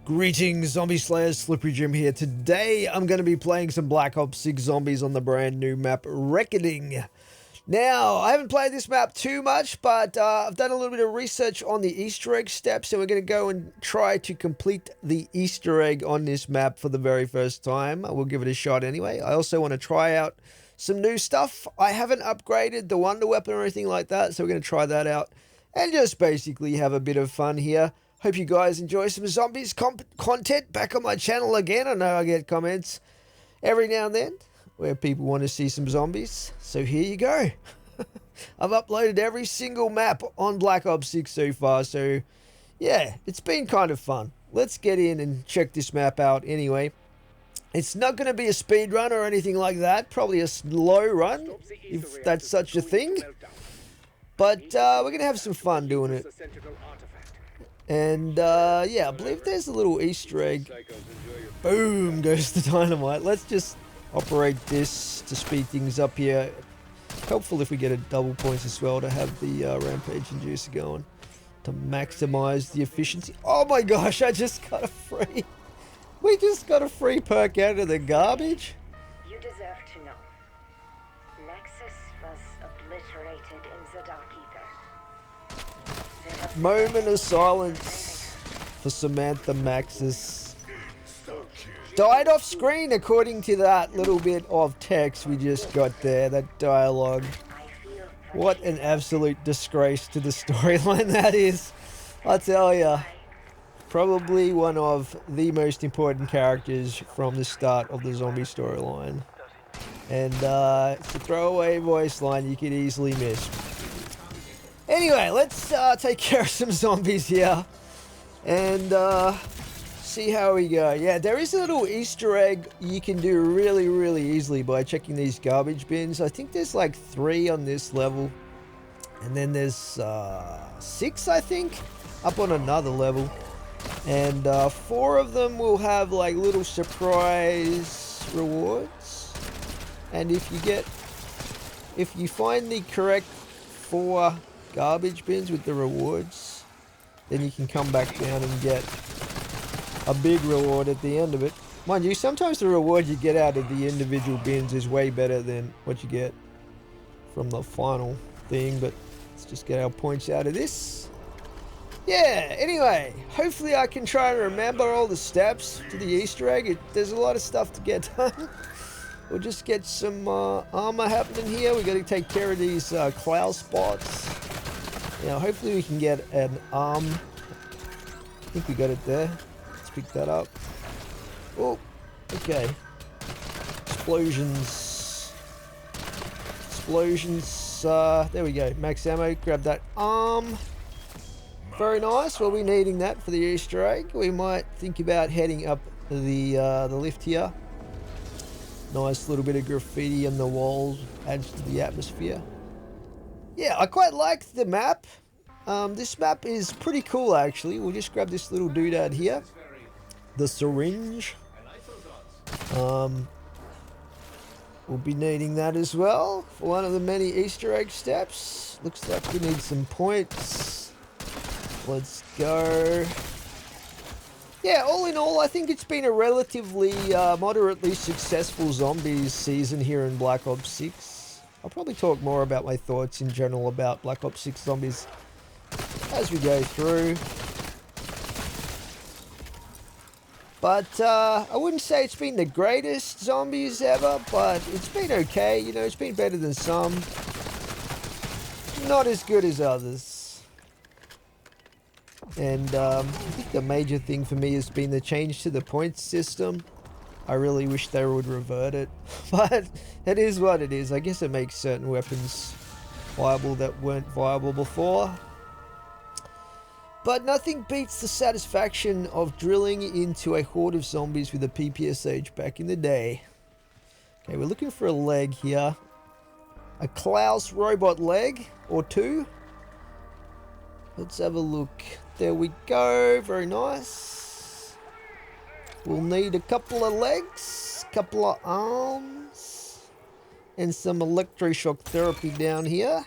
Greetings, Zombie Slayers, Slippery Jim here. Today, I'm going to be playing some Black Ops 6 Zombies on the brand new map, Reckoning. Now, I haven't played this map too much, but I've done a little bit of research on the Easter egg steps, and we're going to go and try to complete the Easter egg on this map for the very first time. We'll give it a shot anyway. I also want to try out some new stuff. I haven't upgraded the Wonder Weapon or anything like that, so we're going to try that out and just basically have a bit of fun here. Hope you guys enjoy some zombies content back on my channel again. I know I get comments every now and then where people want to see some zombies. So here you go. I've uploaded every single map on Black Ops 6 so far. So yeah, it's been kind of fun. Let's get in and check this map out anyway. It's not going to be a speed run or anything like that. Probably a slow run, if that's such a thing. But we're going to have some fun doing it. And, yeah, I believe there's a little Easter egg. Boom goes the dynamite. Let's just operate this to speed things up here. Helpful if we get a double points as well to have the rampage inducer going to maximize the efficiency. Oh my gosh, I just got a free... We just got a free perk out of the garbage. You deserve to know. Nexus was obliterated in Zerdak Ether. Moment of silence for Samantha Maxis. Died off screen according to that little bit of text we just got there, that dialogue. What an absolute disgrace to the storyline that is. I tell ya, probably one of the most important characters from the start of the zombie storyline. And it's a throwaway voice line you could easily miss. Anyway, let's take care of some zombies here and see how we go. Yeah, there is a little Easter egg you can do really easily by checking these garbage bins. I think there's like 3 on this level, and then there's 6, I think, up on another level. And 4 of them will have like little surprise rewards. And if you find the correct 4 garbage bins with the rewards, then you can come back down and get a big reward at the end of it. Mind you, sometimes the reward you get out of the individual bins is way better than what you get from the final thing, but let's just get our points out of this. Yeah, anyway, hopefully I can try and remember all the steps to the Easter egg. There's a lot of stuff to get done. We'll just get some armor happening here. We got to take care of these cloud spots. Now, hopefully we can get an arm. I think we got it there. Let's pick that up. Oh, okay. Explosions. Explosions. There we go. Max ammo. Grab that arm. Very nice. We'll be needing that for the Easter egg. We might think about heading up the lift here. Nice little bit of graffiti on the walls. Adds to the atmosphere. Yeah, I quite like the map. This map is pretty cool, actually. We'll just grab this little doodad here. The syringe. We'll be needing that as well for one of the many Easter egg steps. Looks like we need some points. Let's go. Yeah, all in all, I think it's been a relatively moderately successful zombies season here in Black Ops 6. I'll probably talk more about my thoughts in general about Black Ops 6 zombies as we go through. But I wouldn't say it's been the greatest zombies ever, but it's been okay. You know, it's been better than some. Not as good as others. And I think the major thing for me has been the change to the points system. I really wish they would revert it, but it is what it is. I guess it makes certain weapons viable that weren't viable before. But nothing beats the satisfaction of drilling into a horde of zombies with a PPSH back in the day. Okay, we're looking for a leg here. A Klaus robot leg, or 2. Let's have a look. There we go, very nice. We'll need a couple of legs, couple of arms, and some electroshock therapy down here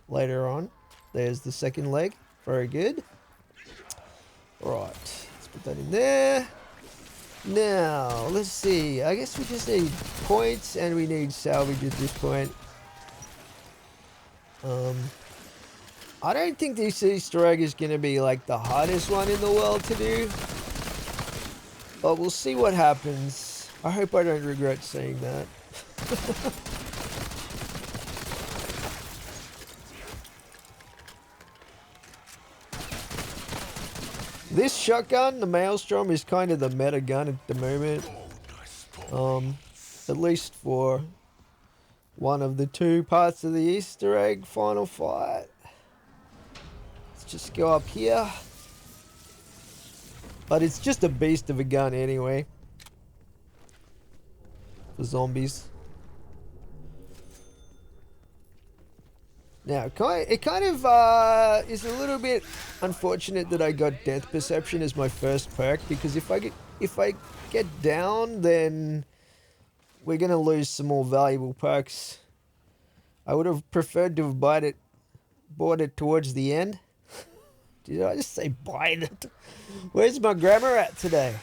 later on. There's the second leg. Very good. Right. Let's Put that in there. Now, let's see. I guess we just need points and we need salvage at this point. I don't think this Easter egg is going to be like the hardest one in the world to do. But we'll see what happens. I hope I don't regret saying that. This shotgun, the Maelstrom, is kind of the meta gun at the moment. At least for one of the two parts of the Easter egg final fight. Let's just go up here. But it's just a beast of a gun anyway. For zombies. Now, it kind of is a little bit unfortunate that I got Death Perception as my first perk, because if I get down, then we're gonna lose some more valuable perks. I would have preferred to have bought it towards the end. Did I just say buy it? Where's my grammar at today?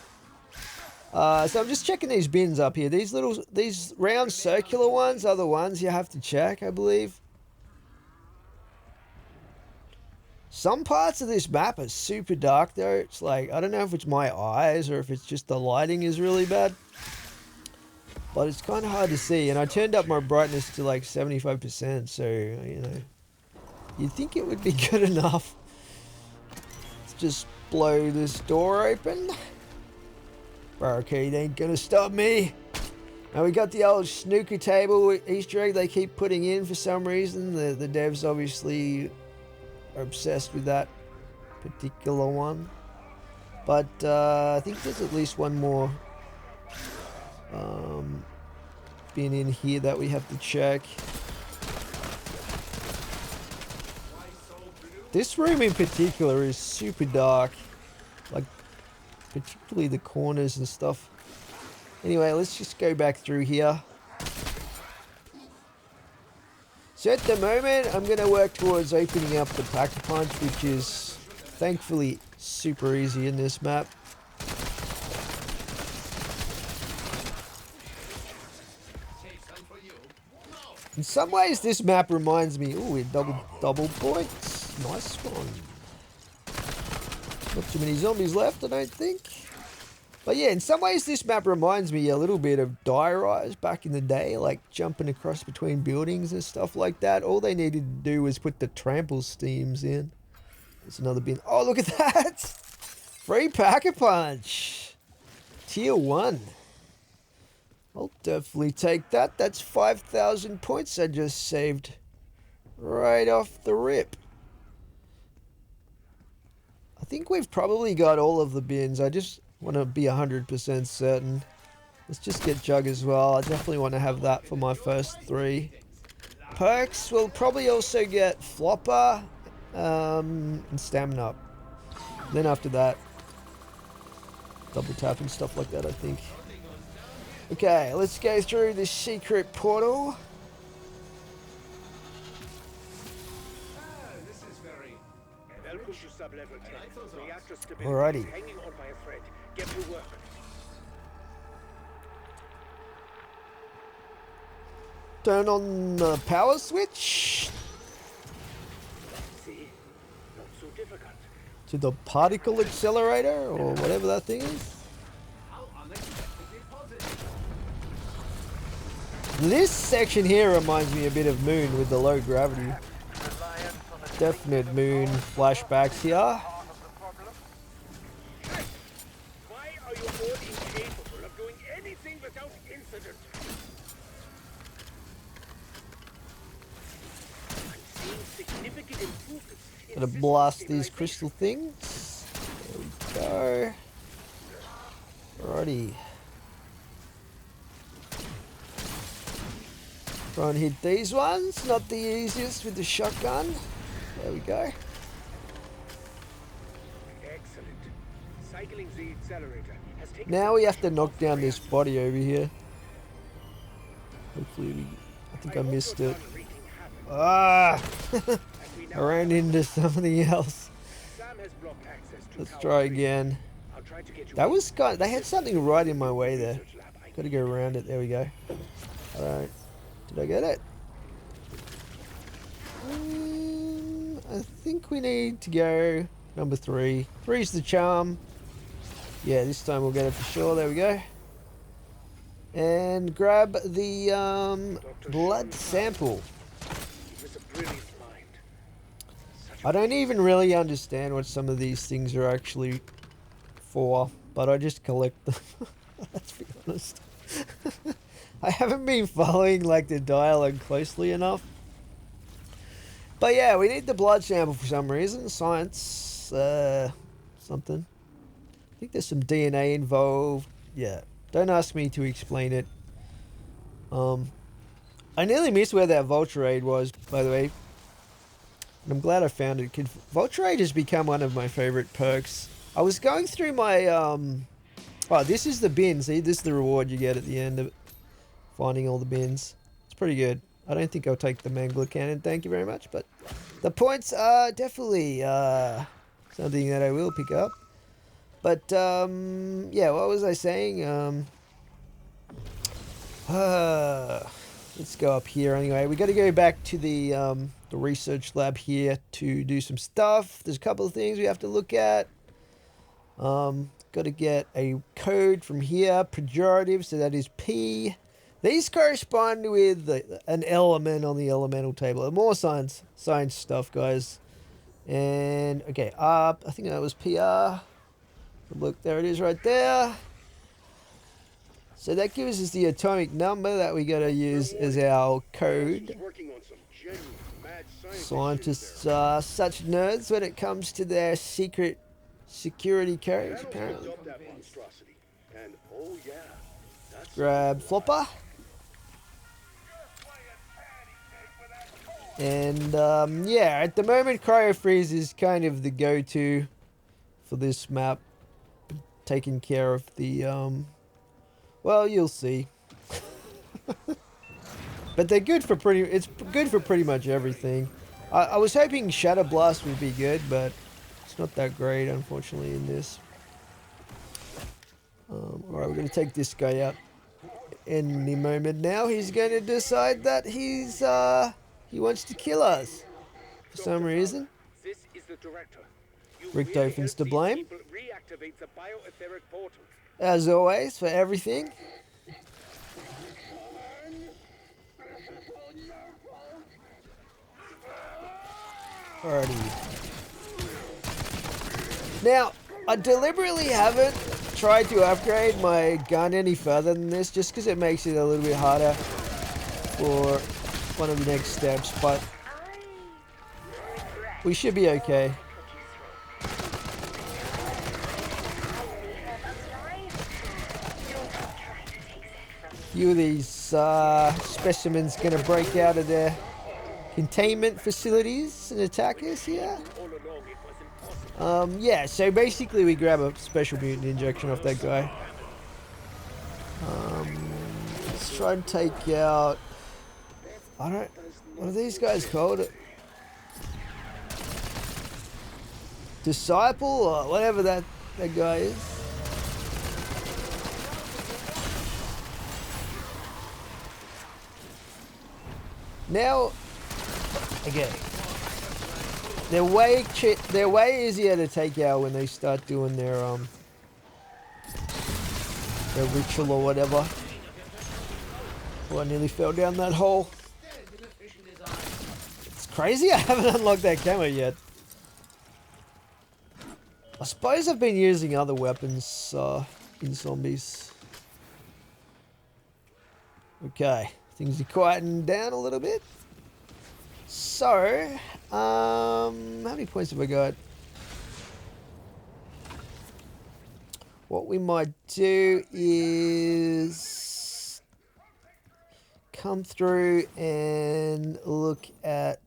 So I'm just checking these bins up here. These round circular ones are the ones you have to check, I believe. Some parts of this map are super dark though. It's like, I don't know if it's my eyes or if it's just the lighting is really bad. But it's kind of hard to see. And I turned up my brightness to like 75%. So, you know, you'd think it would be good enough. Let's just blow this door open. Barricade ain't gonna stop me. Now we got the old snooker table Easter egg they keep putting in for some reason. The devs obviously are obsessed with that particular one. But I think there's at least one more bin in here that we have to check. This room in particular is super dark. Like, particularly the corners and stuff. Anyway, let's just go back through here. So at the moment, I'm going to work towards opening up the Pack-a-Punch, which is thankfully super easy in this map. In some ways, this map reminds me... Ooh, double points. Nice one. Not too many zombies left, I don't think. But yeah, in some ways this map reminds me a little bit of Die Rise back in the day, like jumping across between buildings and stuff like that. All they needed to do was put the trample steams in. There's another bin. Oh, look at that! Free Pack-a-Punch! Tier 1. I'll definitely take that. That's 5,000 points I just saved. Right off the rip. I think we've probably got all of the bins. I just want to be 100% certain. Let's just get Jug as well. I definitely want to have that for my first 3. Perks will probably also get Flopper and Stamina up. Then after that, double tap and stuff like that, I think. Okay, let's go through this secret portal. Alrighty. Turn on the power switch. To the particle accelerator or whatever that thing is. This section here reminds me a bit of Moon with the low gravity. Definite Moon flashbacks here. Why are you all incapable of doing anything without incident? I'm seeing significant improvements. Gonna blast these crystal things. There we go. Alrighty. Try and hit these ones. Not the easiest with the shotgun. There we go. Excellent. Cycling the accelerator has taken. Now we have to knock down this body over here. Hopefully I think I missed it. Ah! I ran into something else. Let's try again. tried to get you That in. was kind. They had something right in my way there. Research lab. Got to go around it. There we go. Alright. Did I get it? I think we need to go number 3. 3's the charm. Yeah, this time we'll get it for sure. There we go. And grab the blood sample. He was a brilliant mind. I don't even really understand what some of these things are actually for, but I just collect them. Let's be honest. I haven't been following like the dialogue closely enough. But yeah, we need the blood sample for some reason. Science, something. I think there's some DNA involved. Yeah, don't ask me to explain it. I nearly missed where that Vulture Aid was, by the way. And I'm glad I found it. Vulture Aid has become one of my favorite perks. I was going through my, oh, this is the bin. See, this is the reward you get at the end of finding all the bins. It's pretty good. I don't think I'll take the Mangler Cannon, thank you very much, but the points are definitely something that I will pick up. But, yeah, what was I saying? Let's go up here anyway. We got to go back to the research lab here to do some stuff. There's a couple of things we have to look at. Got to get a code from here, pejorative, so that is P. These correspond with an element on the elemental table. More science stuff, guys. And, okay, up, I think that was PR. Look, there it is right there. So that gives us the atomic number that we got to use as our code. He's working on some genuine mad science Scientists are such nerds when it comes to their secret security codes, apparently. That monstrosity. And oh yeah, that's Grab Flopper. And yeah, at the moment Cryo Freeze is kind of the go-to for this map. Taking care of the well, you'll see. But they're good for it's good for pretty much everything. I was hoping Shadow Blast would be good, but it's not that great, unfortunately, in this. Alright, we're going to take this guy out any moment now. He's going to decide that he wants to kill us for some reason. This is the director. You Richtofen helped to these blame. people reactivate the bioetheric portal. As always, for everything. Alrighty. Now, I deliberately haven't tried to upgrade my gun any further than this, just because it makes it a little bit harder for one of the next steps, but we should be okay. Few of these specimens gonna break out of their containment facilities and attack us here. Yeah, so basically we grab a special mutant injection off that guy. Let's try and take out, what are these guys called? Disciple or whatever that guy is. Now, again, they're way easier to take out when they start doing their ritual or whatever. Oh, I nearly fell down that hole. It's crazy I haven't unlocked that camera yet. I suppose I've been using other weapons in zombies. Okay. Things are quieting down a little bit. So, how many points have I got? What we might do is come through and look at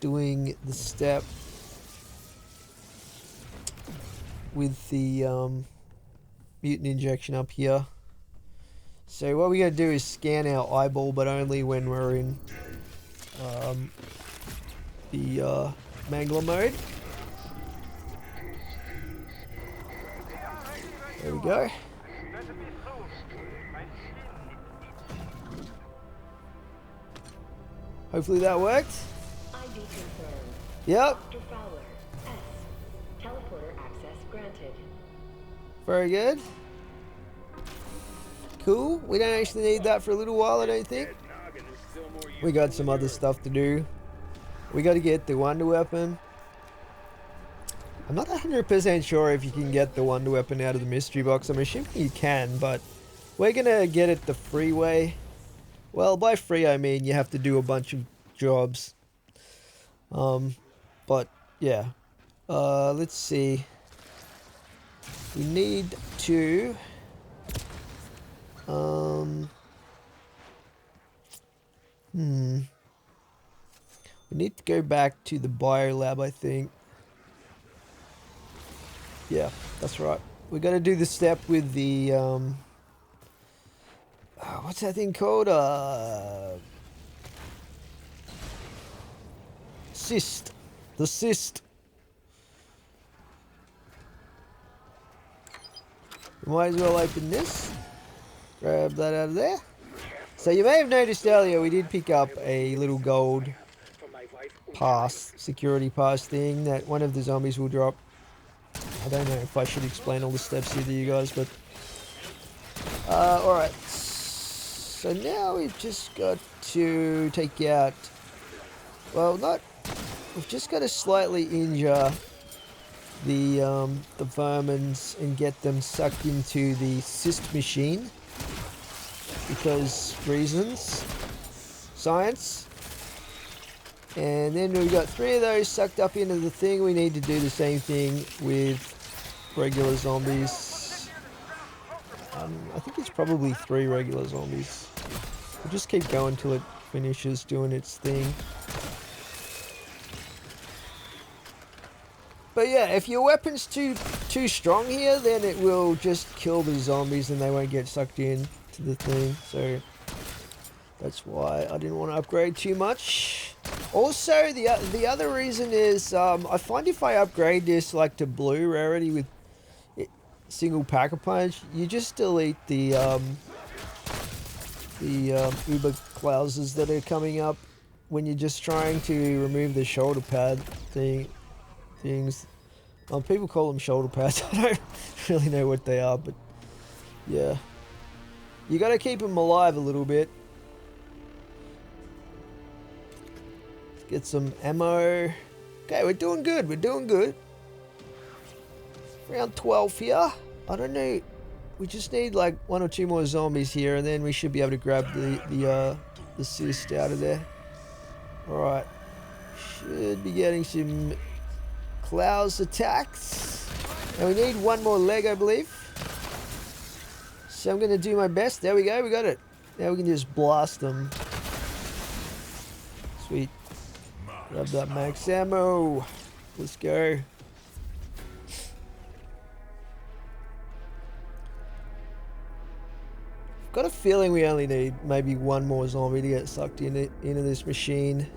doing the step with the mutant injection up here. So what we gotta do is scan our eyeball, but only when we're in the mangler mode. go. Hopefully that worked. ID confirmed. Yep. Dr. Fowler, S. Teleporter access granted. Very good. Cool. We don't actually need that for a little while, I don't think. We got some other stuff to do. We got to get the wonder weapon. I'm not 100% sure if you can get the wonder weapon out of the mystery box. I'm assuming you can, but we're going to get it the free way. Well, by free I mean you have to do a bunch of jobs. But yeah. Let's see. We need to we need to go back to the bio lab, I think. Yeah, that's right. We got to do the step with the what's that thing called? Cyst. The cyst. Might as well open this. Grab that out of there. So you may have noticed earlier we did pick up a little gold pass, security pass thing that one of the zombies will drop. I don't know if I should explain all the steps here to you guys, but alright. So now we've just got to take out, well, we've just got to slightly injure the vermins and get them sucked into the cyst machine because reasons, science. And then we've got 3 of those sucked up into the thing. We need to do the same thing with regular zombies. I think it's probably 3 regular zombies. We'll just keep going till it finishes doing its thing. But yeah, if your weapon's too strong here, then it will just kill the zombies and they won't get sucked in to the thing. So that's why I didn't want to upgrade too much. Also, the other reason is I find if I upgrade this like to blue rarity with single pack-a-punch, you just delete the uber clauses that are coming up when you're just trying to remove the shoulder pad things. People call them shoulder pads. I don't really know what they are, but yeah, you got to keep them alive a little bit. Let's get some ammo. Okay, we're doing good. We're doing good. Round 12 here. I don't know. We just need like 1 or 2 more zombies here, and then we should be able to grab the cyst out of there. All right. Should be getting some Klaus attacks. And we need 1 more leg, I believe. So I'm going to do my best. There we go. We got it. Now we can just blast them. Sweet. Grab that max ammo. Let's go. Got a feeling we only need maybe 1 more zombie to get sucked into this machine.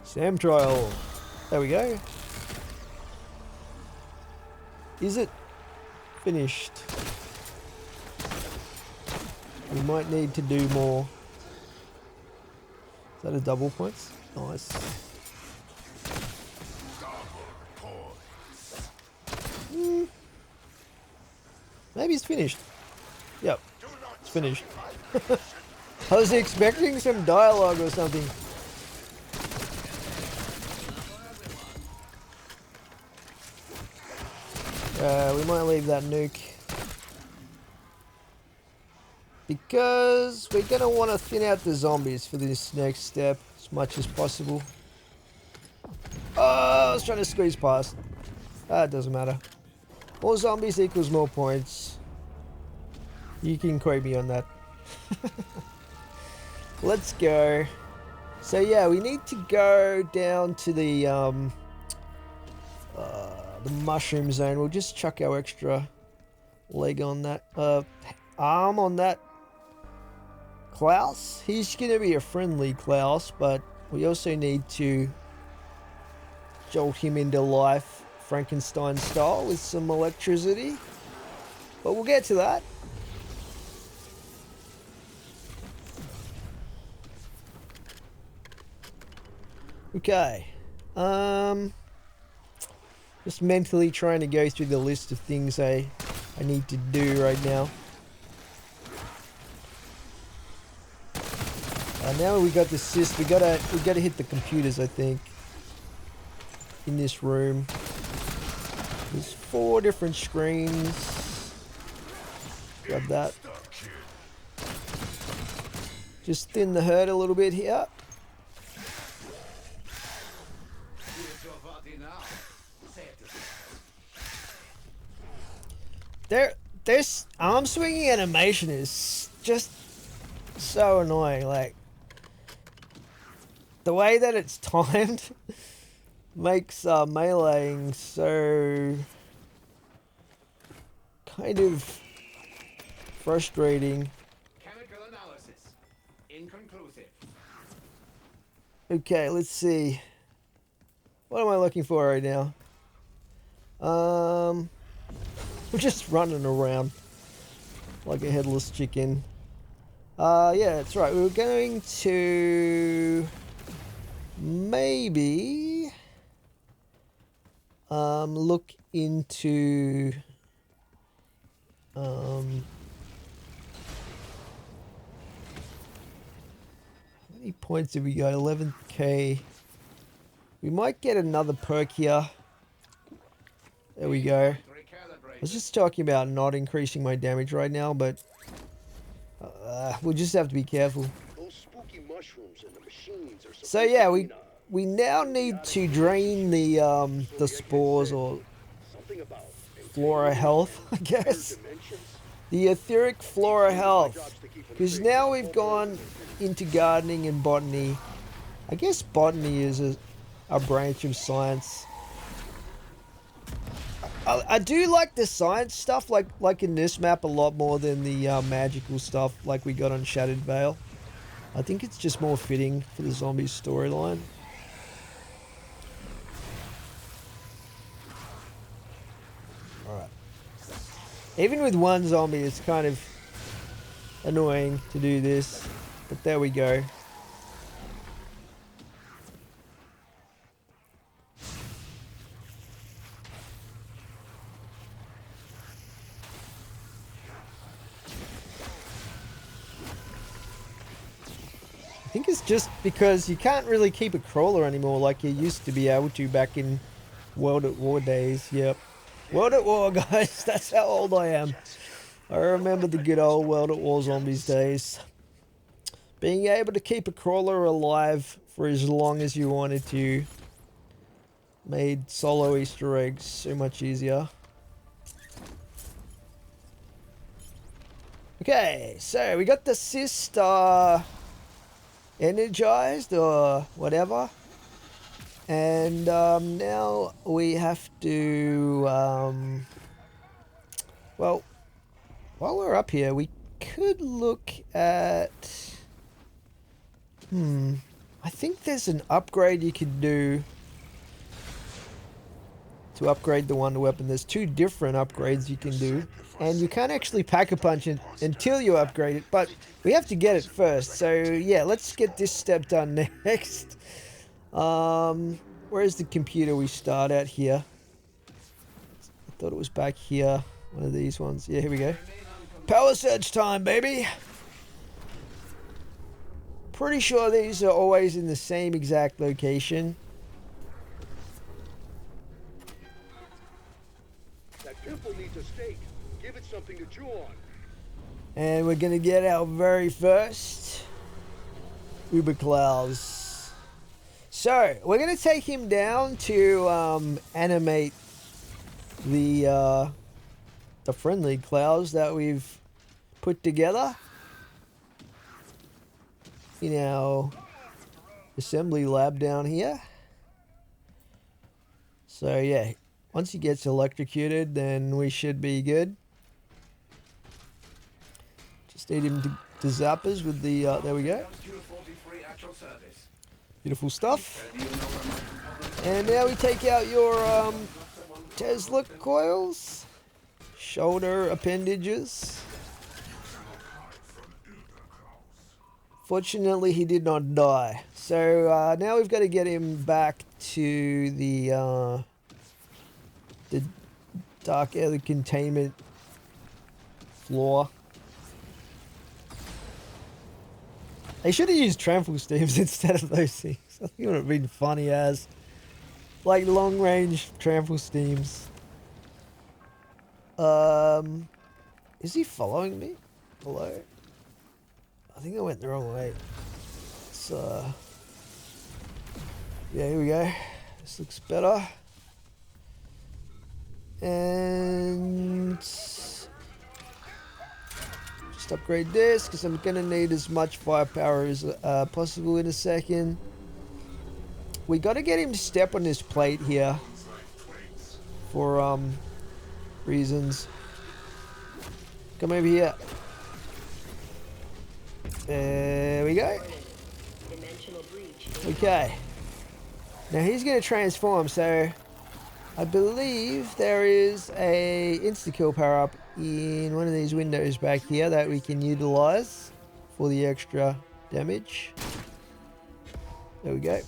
Sam trial. There we go. Is it finished? We might need to do more. Is that a double points? Nice. Maybe it's finished. Yep, it's finished. I was expecting some dialogue or something. We might leave that nuke. Because we're going to want to thin out the zombies for this next step as much as possible. Oh, I was trying to squeeze past. It doesn't matter. More zombies equals more points. You can quote me on that. Let's go. So yeah, we need to go down to the mushroom zone. We'll just chuck our extra leg on that, arm on that Klaus. He's gonna be a friendly Klaus, but we also need to jolt him into life, Frankenstein style, with some electricity. But we'll get to that. Okay. Just mentally trying to go through the list of things I need to do right now. Now we got the assist. We gotta hit the computers, I think, in this room. There's 4 different screens. Grab that. Just thin the herd a little bit here. This arm swinging animation is just so annoying. Like, the way that it's timed makes meleeing so kind of frustrating. Chemical analysis. Inconclusive. Okay, let's see. What am I looking for right now? We're just running around like a headless chicken. Yeah, that's right. We were going to maybe look into how many points have we got? 11k. We might get another perk here. There we go. I was just talking about not increasing my damage right now, but we'll just have to be careful. Those spooky mushrooms and the machines are So yeah, we now need to drain the spores or something about flora health, I guess. The etheric flora health. Because now we've gone into gardening and botany. I guess botany is a branch of science. I do like the science stuff, like in this map, a lot more than the magical stuff like we got on Shattered Vale. I think it's just more fitting for the zombies storyline. Alright. Even with one zombie, it's kind of annoying to do this, but there we go. I think it's just because you can't really keep a crawler anymore like you used to be able to back in World at War days. Yep. World at War, guys. That's how old I am. I remember the good old World at War zombies days. Being able to keep a crawler alive for as long as you wanted to made solo Easter eggs so much easier. Okay, so we got the cyst energized or whatever, and now we have to well, while we're up here we could look at I think there's an upgrade you could do to upgrade the wonder weapon. There's 2 different upgrades you can do, and you can't actually pack a punch it until you upgrade it, but we have to get it first. So yeah, let's get this step done next. Where's the computer we start at here? I thought it was back here. One of these ones. Yeah, here we go. Power surge time, baby. Pretty sure these are always in the same exact location. That pimple needs a stake. Give it something to chew on. And we're gonna get our very first Uber Klaus. So we're gonna take him down to animate the friendly Klaus that we've put together in our assembly lab down here. So yeah, once he gets electrocuted, then we should be good. Just need him to zap us with the, there we go. Beautiful stuff. And now we take out your Tesla coils, shoulder appendages. Fortunately, he did not die. So now we've got to get him back to the dark air containment floor. They should have used trample steams instead of those things. I think it would have been funny as like long range trample steams. Is he following me? Hello? I think I went the wrong way. So yeah, here we go. This looks better. And just upgrade this because I'm gonna need as much firepower as possible in a second. We gotta get him to step on this plate here for reasons. Come over here. There we go. Okay. Now he's gonna transform, so I believe there is a insta-kill power-up in one of these windows back here that we can utilize for the extra damage. There we go.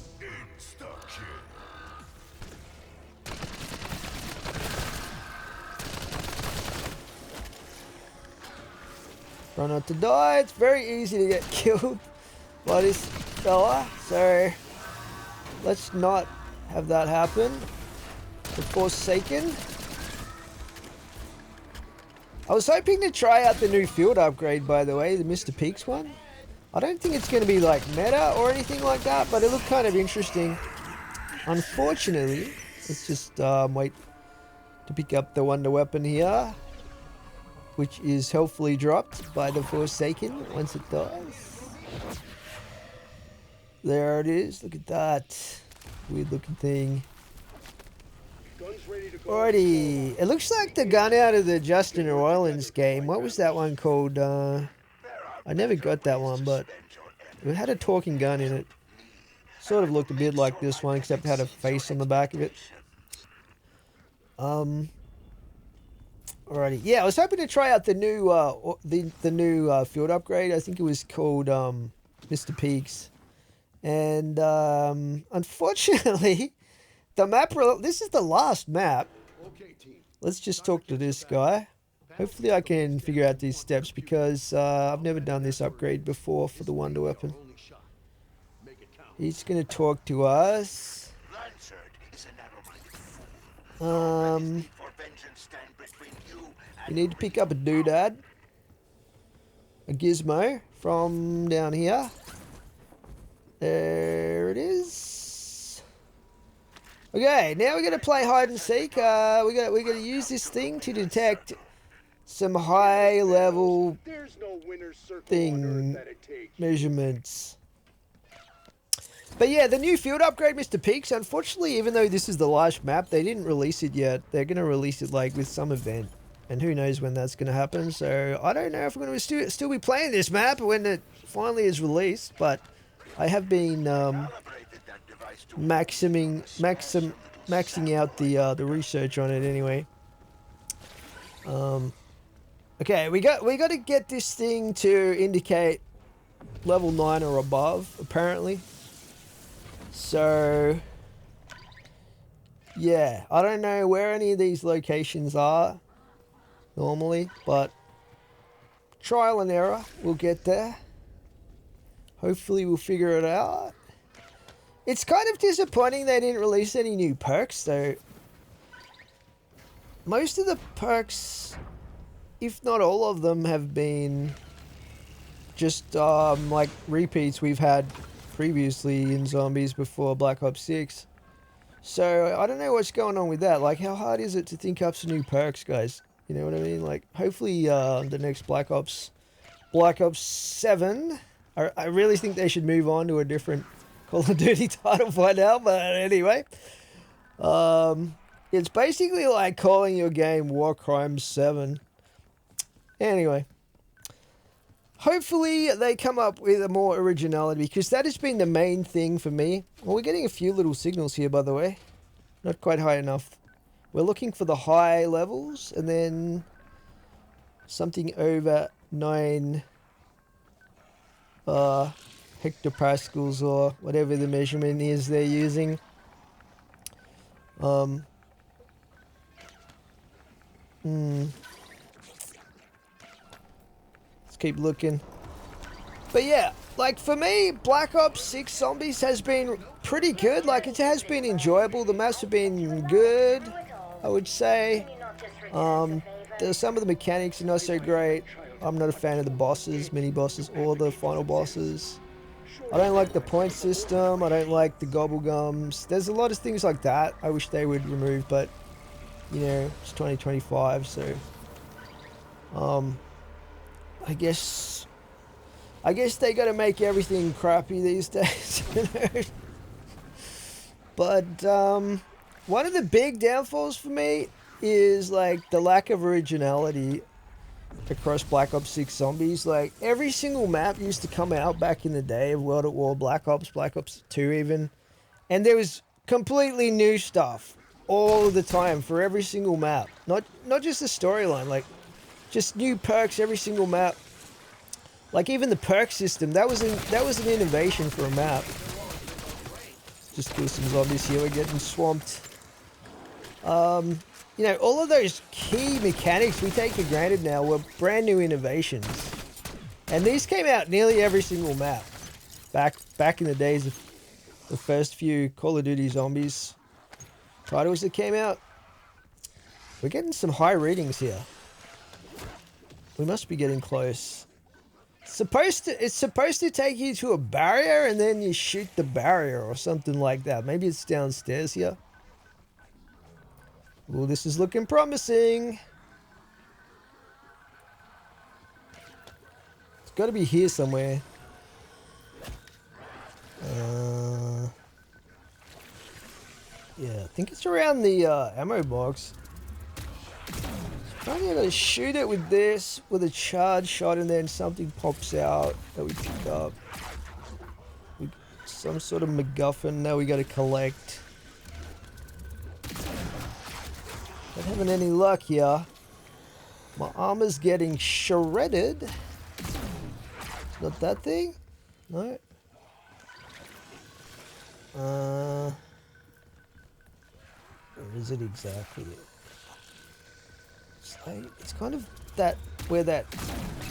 Try not to die. It's very easy to get killed by this fella, so let's not have that happen. The Forsaken. I was hoping to try out the new field upgrade, by the way, the Mr. Peaks one. I don't think it's going to be like meta or anything like that, but it looked kind of interesting. Unfortunately, let's just wait to pick up the wonder weapon here, which is helpfully dropped by the Forsaken once it dies. There it is. Look at that weird looking thing. Alrighty, it looks like the gun out of the Justin Roiland's game. What was that one called? I never got that one, but it had a talking gun in it. Sort of looked a bit like this one, except it had a face on the back of it. Alrighty, yeah, I was hoping to try out the new the new field upgrade. I think it was called Mr. Peaks, and unfortunately. The map, this is the last map. Let's just talk to this guy. Hopefully I can figure out these steps because I've never done this upgrade before for the wonder weapon. He's going to talk to us. You need to pick up a doodad. A gizmo from down here. There it is. Okay, now we're gonna play hide and seek. We're gonna use this thing to detect some high level thing measurements. But yeah, the new field upgrade, Mr. Peaks. Unfortunately, even though this is the last map, they didn't release it yet. They're gonna release it like with some event, and who knows when that's gonna happen. So I don't know if we're gonna still be playing this map when it finally is released. But I have been maxing out the research on it anyway. Okay, we got to get this thing to indicate level 9 or above, apparently. So yeah, I don't know where any of these locations are normally, but trial and error, we'll get there. Hopefully we'll figure it out. It's kind of disappointing they didn't release any new perks, though. Most of the perks, if not all of them, have been just like repeats we've had previously in Zombies before Black Ops 6. So I don't know what's going on with that. Like, how hard is it to think up some new perks, guys? You know what I mean? Like, hopefully the next Black Ops 7, I really think they should move on to a different Call of Duty title by now, but anyway. It's basically like calling your game War Crimes 7. Anyway. hopefully they come up with a more originality, because that has been the main thing for me. Well, we're getting a few little signals here, by the way. Not quite high enough. We're looking for the high levels, and then something over 9 hectopascals, or whatever the measurement is they're using. Let's keep looking. But yeah, like for me, Black Ops 6 Zombies has been pretty good. Like it has been enjoyable. The maps have been good, I would say. There's some of the mechanics are not so great. I'm not a fan of the bosses, mini bosses, or the final bosses. I don't like the point system. I don't like the gobblegums. There's a lot of things like that I wish they would remove, but you know, it's 2025, so I guess they got to make everything crappy these days. You know? But one of the big downfalls for me is like the lack of originality across Black Ops 6 Zombies. Like every single map used to come out back in the day of World at War, Black Ops 2 even, and there was completely new stuff all the time for every single map. Not just the storyline, like just new perks every single map. Like even the perk system, that was an innovation for a map. Just kill some zombies here, we're getting swamped. You know, all of those key mechanics we take for granted now were brand new innovations. And these came out nearly every single map. Back in the days of the first few Call of Duty Zombies titles that came out. We're getting some high readings here. We must be getting close. It's supposed to take you to a barrier and then you shoot the barrier or something like that. Maybe it's downstairs here. Well, this is looking promising. It's got to be here somewhere. Yeah, I think it's around the ammo box. I'm gonna shoot it with this, with a charge shot, and then something pops out that we pick up. Some sort of MacGuffin now we gotta collect. Not having any luck here. My armor's getting shredded. It's not that thing? No. Where is it exactly? It's kind of that where that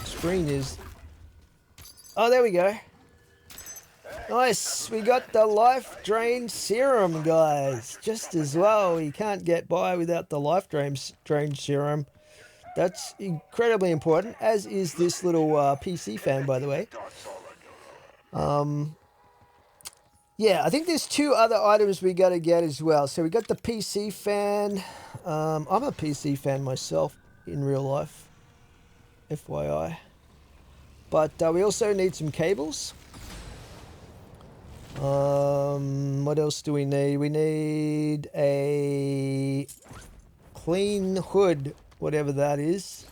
screen is. Oh, there we go. Nice, we got the life drain serum, guys. Just as well, you can't get by without the life drain serum. That's incredibly important, as is this little PC fan, by the way. Yeah, I think there's 2 other items we got to get as well. So we got the PC fan. I'm a PC fan myself in real life, FYI. But we also need some cables. What else do we need? We need a clean hood, whatever that is.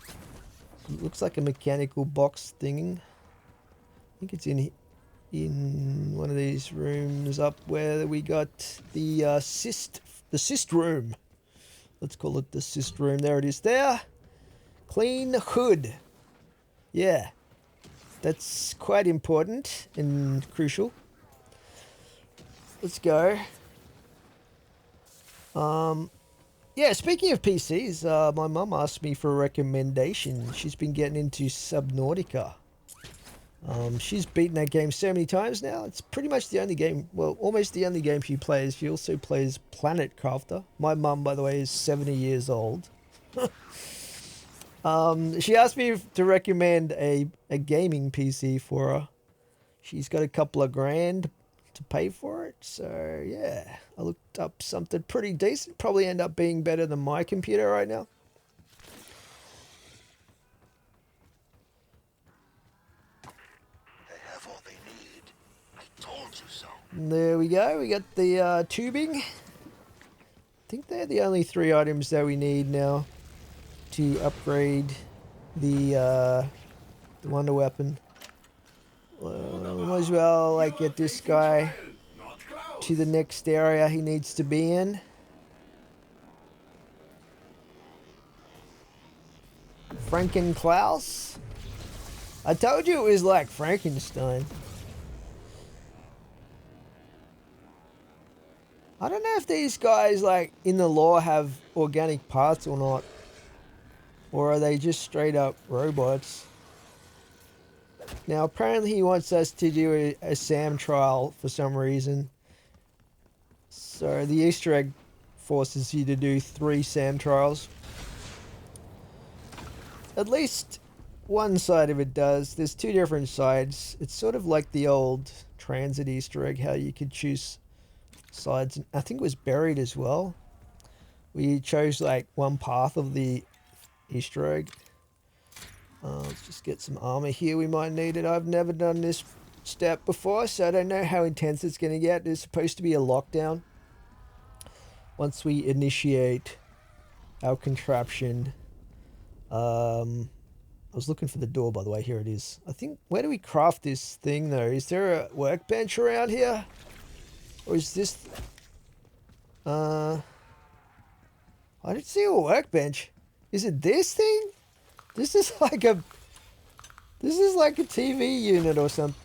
It looks like a mechanical box thing. I think it's in one of these rooms up where we got the cyst room. Let's call it the cyst room. There it is there. Clean hood. Yeah. That's quite important and crucial. Let's go. Yeah, speaking of PCs, my mum asked me for a recommendation. She's been getting into Subnautica. She's beaten that game so many times now. It's pretty much the only game, well, almost the only game she plays. She also plays Planet Crafter. My mum, by the way, is 70 years old. She asked me to recommend a gaming PC for her. She's got a couple of grand to pay for it. So, yeah, I looked up something pretty decent. Probably end up being better than my computer right now. There we go, we got the tubing. I think they're the only 3 items that we need now to upgrade the wonder weapon. We might as well like get this guy to the next area he needs to be in. Frankenklaus. I told you it was like Frankenstein. I don't know if these guys like in the lore have organic parts or not. Or are they just straight up robots? Now apparently he wants us to do a SAM trial for some reason. So the Easter egg forces you to do 3 SAM trials. At least one side of it does. There's 2 different sides. It's sort of like the old transit Easter egg, how you could choose sides. I think it was buried as well. We chose like one path of the Easter egg. Let's just get some armor here. We might need it. I've never done this step before, so I don't know how intense it's going to get. There's supposed to be a lockdown once we initiate our contraption. I was looking for the door, by the way. Here it is. I think, where do we craft this thing, though? Is there a workbench around here? Or is this... I didn't see a workbench. Is it this thing? This is like a TV unit or something.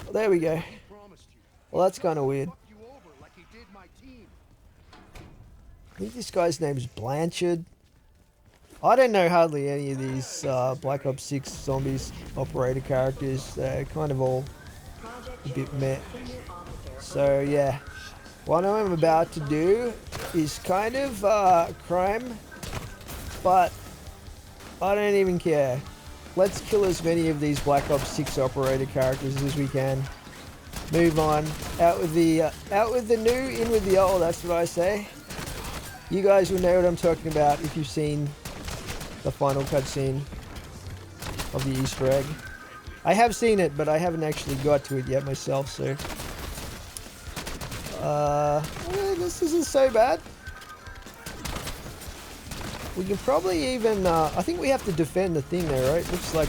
Oh, there we go. Well, that's kind of weird. I think this guy's name's Blanchard. I don't know hardly any of these Black Ops 6 zombies operator characters. They're kind of all a bit meh. So yeah, what I'm about to do is kind of crime, but I don't even care. Let's kill as many of these Black Ops 6 operator characters as we can. Move on. Out with the new, in with the old, that's what I say. You guys will know what I'm talking about if you've seen the final cutscene of the Easter egg. I have seen it, but I haven't actually got to it yet myself, so... this isn't so bad. We can probably even, I think we have to defend the thing there, right? Looks like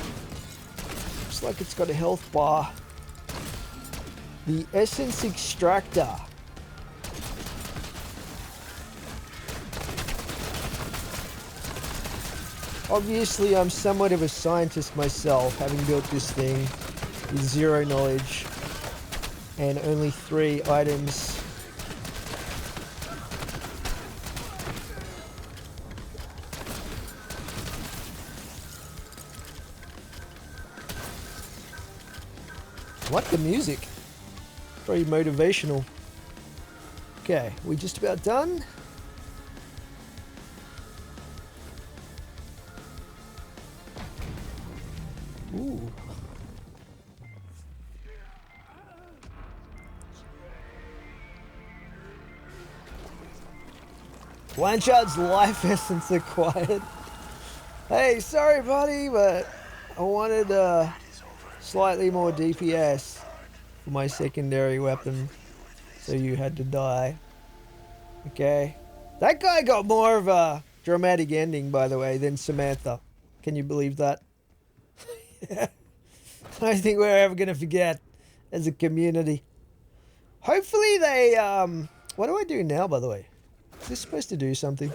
it's got a health bar. The Essence Extractor. Obviously, I'm somewhat of a scientist myself, having built this thing with 0 knowledge and only 3 items. What the music? Very motivational. Okay, we just about done. Ooh. Blanchard's life essence acquired. Hey, sorry buddy, but I wanted slightly more DPS for my secondary weapon, so you had to die. Okay. That guy got more of a dramatic ending, by the way, than Samantha. Can you believe that? I don't think we're ever going to forget as a community. Hopefully they, what do I do now, by the way? Is this supposed to do something?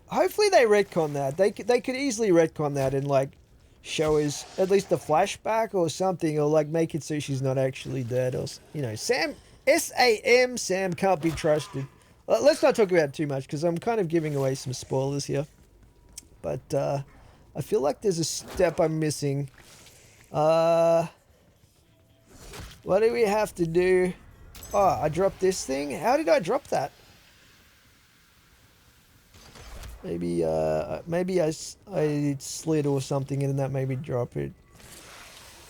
Hopefully they retcon that. They could easily retcon that and, like, show us at least a flashback or something, or, like, make it so she's not actually dead, or, you know, Sam can't be trusted. Let's not talk about it too much, because I'm kind of giving away some spoilers here. But, I feel like there's a step I'm missing. What do we have to do? Oh, I dropped this thing? How did I drop that? Maybe I slid or something and that made me drop it.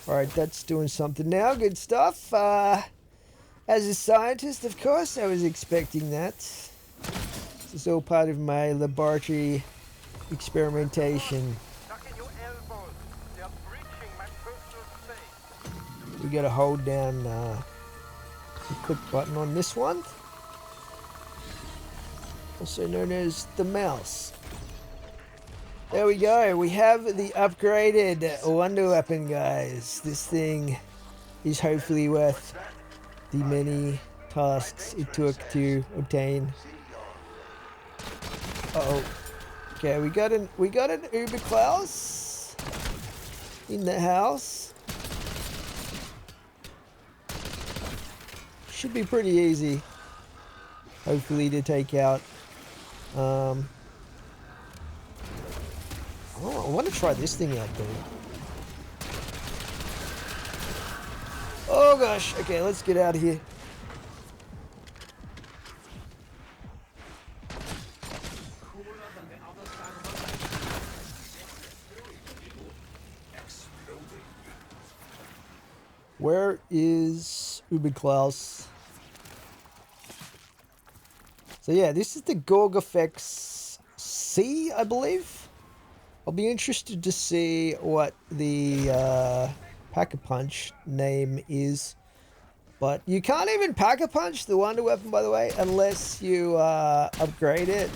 Alright, that's doing something now. Good stuff. As a scientist, of course, I was expecting that. This is all part of my laboratory experimentation. We gotta hold down the click button on this one, also known as the mouse. There we go. We have the upgraded wonder weapon, guys. This thing is hopefully worth the many tasks it took to obtain. Uh-oh. Okay, we got an Uber Klaus in the house. Should be pretty easy, hopefully, to take out. Oh, I want to try this thing out though. Oh gosh, okay, let's get out of here. Where is Uber Klaus? So yeah, this is the Gorgafex C, I believe. I'll be interested to see what the Pack-a-Punch name is. But you can't even Pack-a-Punch the Wonder Weapon, by the way, unless you upgrade it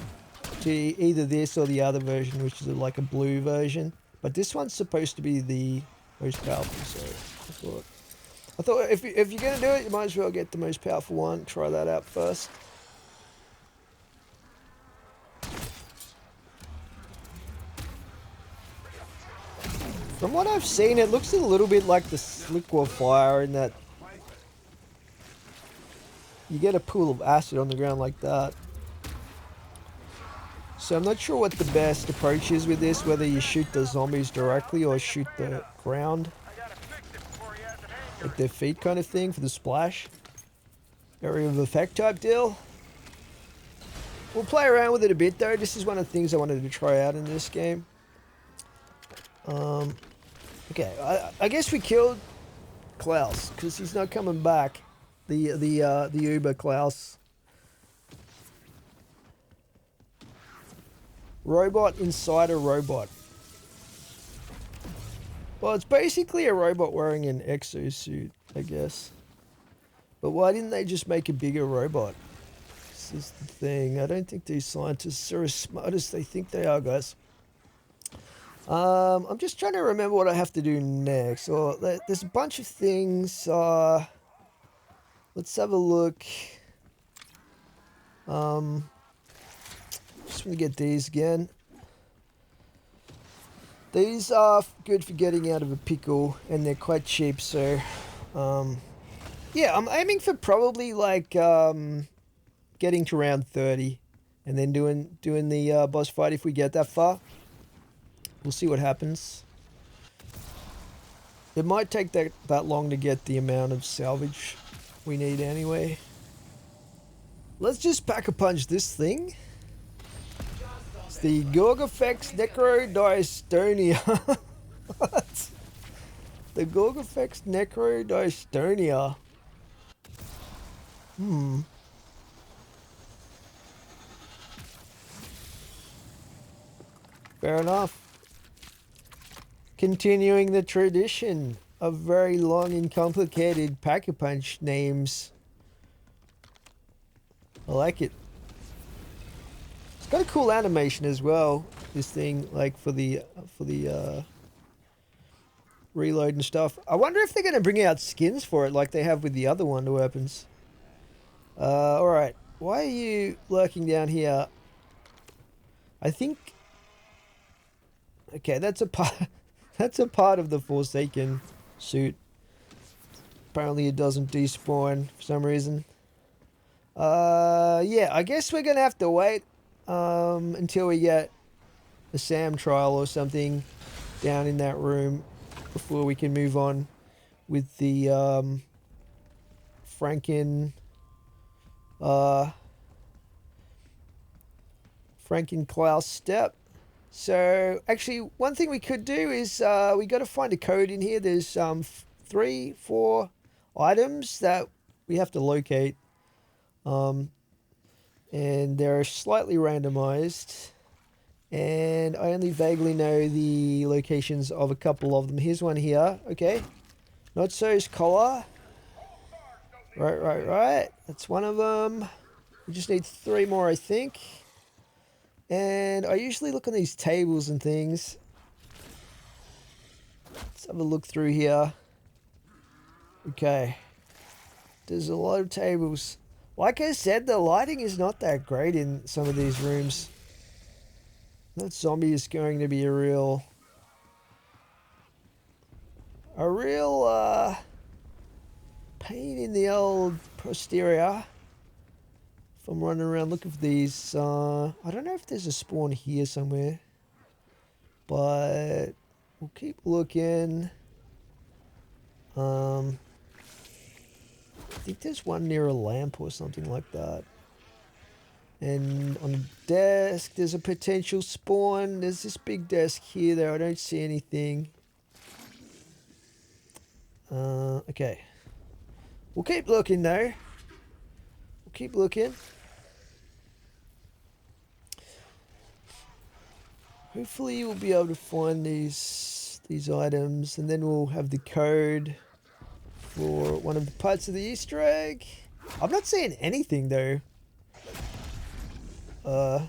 to either this or the other version, which is like a blue version. But this one's supposed to be the most powerful, so I thought if you're going to do it, you might as well get the most powerful one. Try that out first. From what I've seen, it looks a little bit like the liquefier in that you get a pool of acid on the ground like that. So I'm not sure what the best approach is with this, whether you shoot the zombies directly or shoot the ground. Like their feet kind of thing for the splash. Area of effect type deal. We'll play around with it a bit though. This is one of the things I wanted to try out in this game. Okay, I guess we killed Klaus because he's not coming back. The Uber Klaus. Robot inside a robot. Well, it's basically a robot wearing an exosuit, I guess. But why didn't they just make a bigger robot? This is the thing. I don't think these scientists are as smart as they think they are, guys. I'm just trying to remember what I have to do next. Or there's a bunch of things. Let's have a look. Just want to get these again. These are good for getting out of a pickle, and they're quite cheap. So, yeah, I'm aiming for probably like getting to round 30, and then doing the boss fight if we get that far. We'll see what happens. It might take that long to get the amount of salvage we need anyway. Let's just Pack-a-Punch this thing. It's the Gorgafex Necrodiostonia. What? The Gorgafex Necrodiostonia. Fair enough. Continuing the tradition of very long and complicated Pack-a-Punch names. I like it. It's got a cool animation as well. This thing, like for the reload and stuff. I wonder if they're going to bring out skins for it like they have with the other Wonder Weapons. Alright. Why are you lurking down here? I think... Okay, that's a part... That's a part of the Forsaken suit. Apparently it doesn't despawn for some reason. Yeah, I guess we're gonna have to wait until we get a SAM trial or something down in that room before we can move on with the Franken Klaus step. So, actually, one thing we could do is we got to find a code in here. There's 3-4 items that we have to locate. And they're slightly randomized. And I only vaguely know the locations of a couple of them. Here's one here. Okay. Not so's collar. Right. That's one of them. We just need 3 more, I think. And I usually look on these tables and things. Let's have a look through here. Okay. There's a lot of tables. Like I said, the lighting is not that great in some of these rooms. That zombie is going to be a real pain in the old posterior. If I'm running around looking for these, I don't know if there's a spawn here somewhere, but we'll keep looking. I think there's one near a lamp or something like that. And on the desk, there's a potential spawn. There's this big desk here, though. I don't see anything. Okay. We'll keep looking, though. We'll keep looking. Hopefully, we'll be able to find these items, and then we'll have the code for one of the parts of the Easter egg. I'm not seeing anything, though. So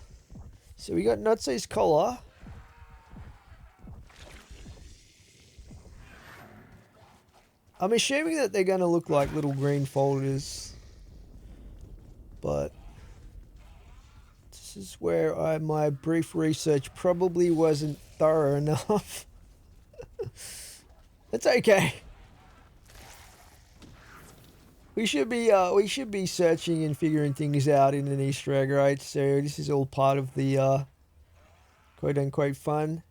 we got Nutso's collar. I'm assuming that they're going to look like little green folders. But this is where my brief research probably wasn't thorough enough. It's okay. We should be searching and figuring things out in an Easter egg, right? So this is all part of the quote unquote fun.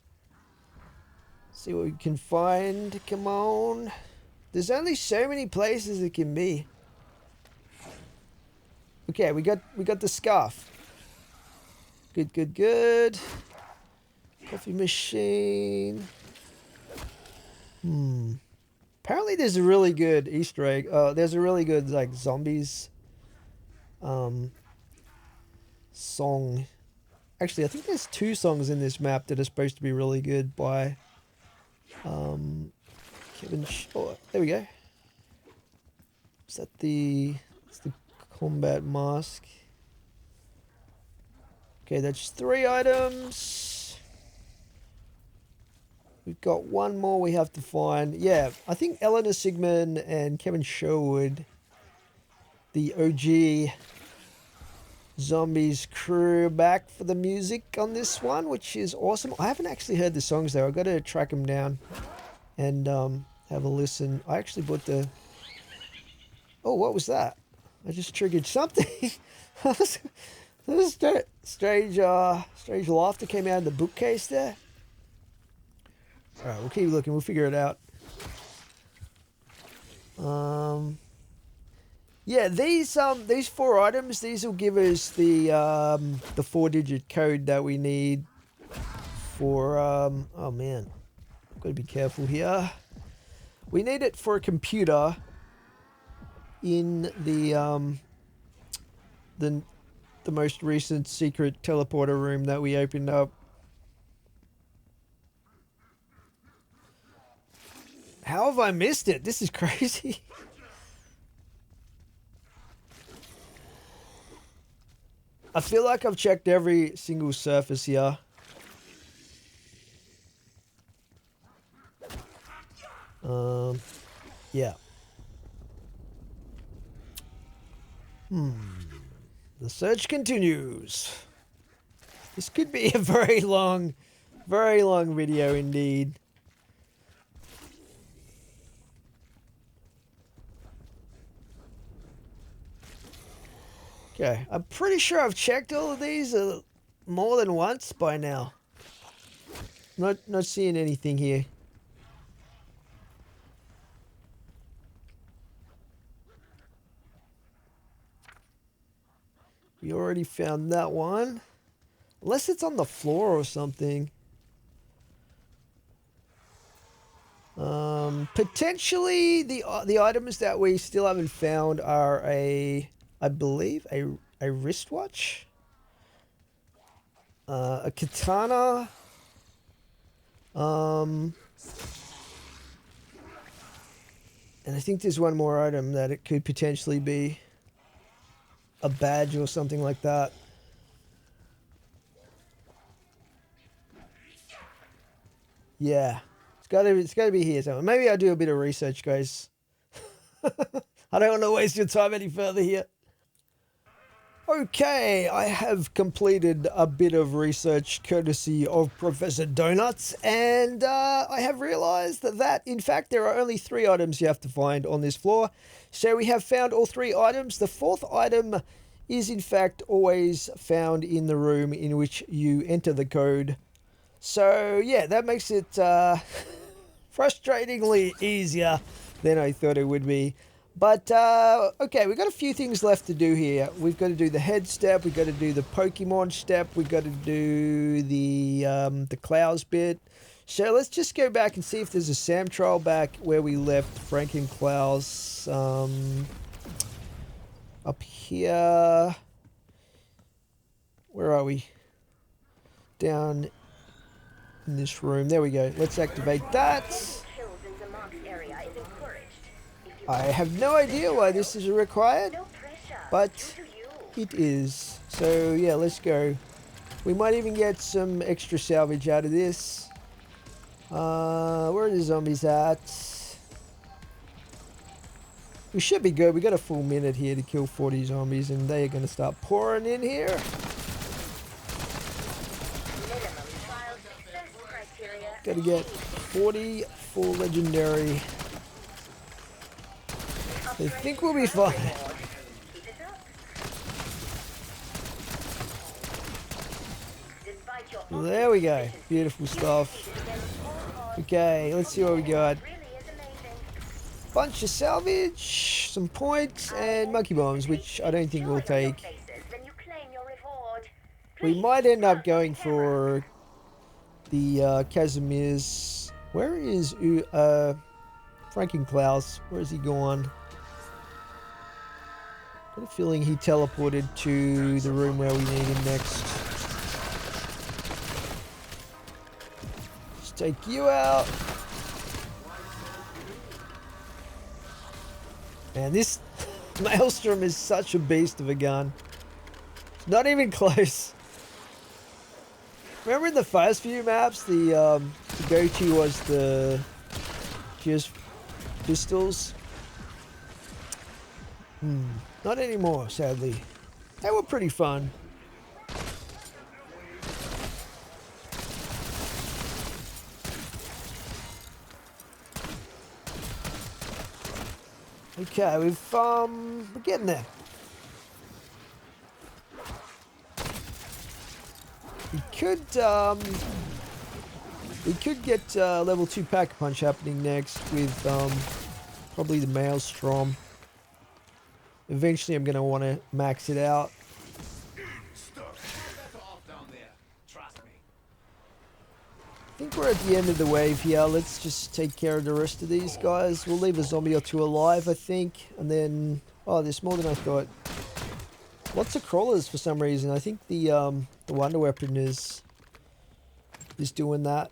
See what we can find. Come on. There's only so many places it can be. Okay, we got the scarf. Good, good, good. Coffee machine. Apparently there's a really good Easter egg. There's a really good like zombies song. Actually, I think there's 2 songs in this map that are supposed to be really good by Kevin. Oh, there we go. Is that it's the combat mask? Okay, that's 3 items. We've got one more we have to find. Yeah, I think Eleanor Sigmund and Kevin Sherwood, the OG Zombies crew, back for the music on this one, which is awesome. I haven't actually heard the songs though. I've got to track them down and have a listen. I actually bought the... Oh, what was that? I just triggered something. That was strange laughter came out of the bookcase there. Alright, we'll keep looking. We'll figure it out. Yeah, these 4 items, these will give us the 4-digit code that we need for oh man, I've got to be careful here. We need it for a computer in the most recent secret teleporter room that we opened up. How have I missed it? This is crazy. I feel like I've checked every single surface here. Yeah. The search continues. This could be a very long video indeed. Okay, I'm pretty sure I've checked all of these more than once by now. Not seeing anything here. We already found that one. Unless it's on the floor or something. Potentially the items that we still haven't found are I believe a wristwatch, a katana, and I think there's one more item that it could potentially be a badge or something like that. Yeah, it's gotta be here somewhere. Maybe I'll do a bit of research, guys. I don't want to waste your time any further here. Okay, I have completed a bit of research courtesy of Professor Donuts, and I have realized that in fact there are only 3 items you have to find on this floor. So we have found all 3 items. The 4th item is in fact always found in the room in which you enter the code. So yeah, that makes it frustratingly easier than I thought it would be. But, okay, we've got a few things left to do here. We've got to do the head step, we've got to do the Pokemon step, we've got to do the Clouds bit. So let's just go back and see if there's a Sam trial back where we left Frank and Klaus. Up here. Where are we? Down in this room. There we go. Let's activate that. I have no idea why this is required, but it is. So yeah, let's go. We might even get some extra salvage out of this. Where are the zombies at? We should be good. We got a full minute here to kill 40 zombies, and they are going to start pouring in here. Got to get 40 full legendary. I think we'll be fine. There we go. Beautiful stuff. Okay, let's see what we got. Bunch of salvage, some points, and monkey bombs, which I don't think we'll take. We might end up going for the Casimir's. Where is Frankenklaus? Where is he gone? Got a feeling he teleported to the room where we need him next. Let's take you out. Man, this Maelstrom is such a beast of a gun. It's not even close. Remember in the first few maps, the go-to was the just pistols? Not anymore, sadly. They were pretty fun. Okay, we're getting there. We could get level 2 Pack Punch happening next with probably the Maelstrom. Eventually I'm going to want to max it out. I think we're at the end of the wave here. Let's just take care of the rest of these guys. We'll leave a zombie or 2 alive, I think. And then... oh, there's more than I thought. Lots of crawlers for some reason. I think the wonder weapon is doing that.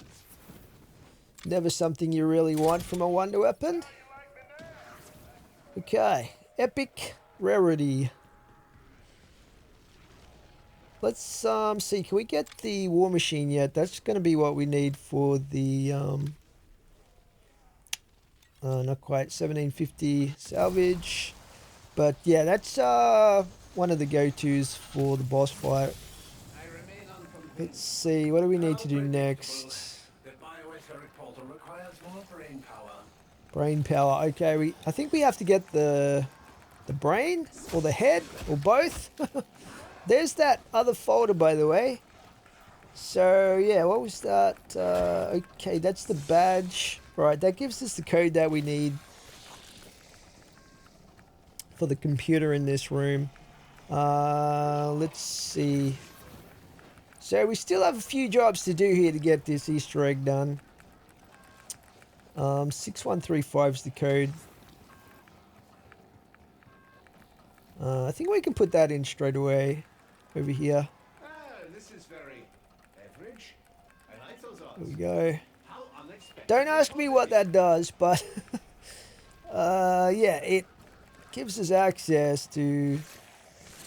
Never something you really want from a wonder weapon. Okay. Epic rarity. Let's see, can we get the war machine yet? That's going to be what we need for the not quite 1750 salvage, but yeah, that's one of the go-tos for the boss fight. Let's see, what do we need to do next? Brain power. Okay, I think we have to get the brain or the head or both. There's that other folder, by the way. So, yeah, what was that? Okay, that's the badge. Right, that gives us the code that we need for the computer in this room. Let's see. So, we still have a few jobs to do here to get this Easter egg done. 6135 is the code. I think we can put that in straight away. Over here. This is very average. There we go. Don't ask me what that does, but yeah, it gives us access to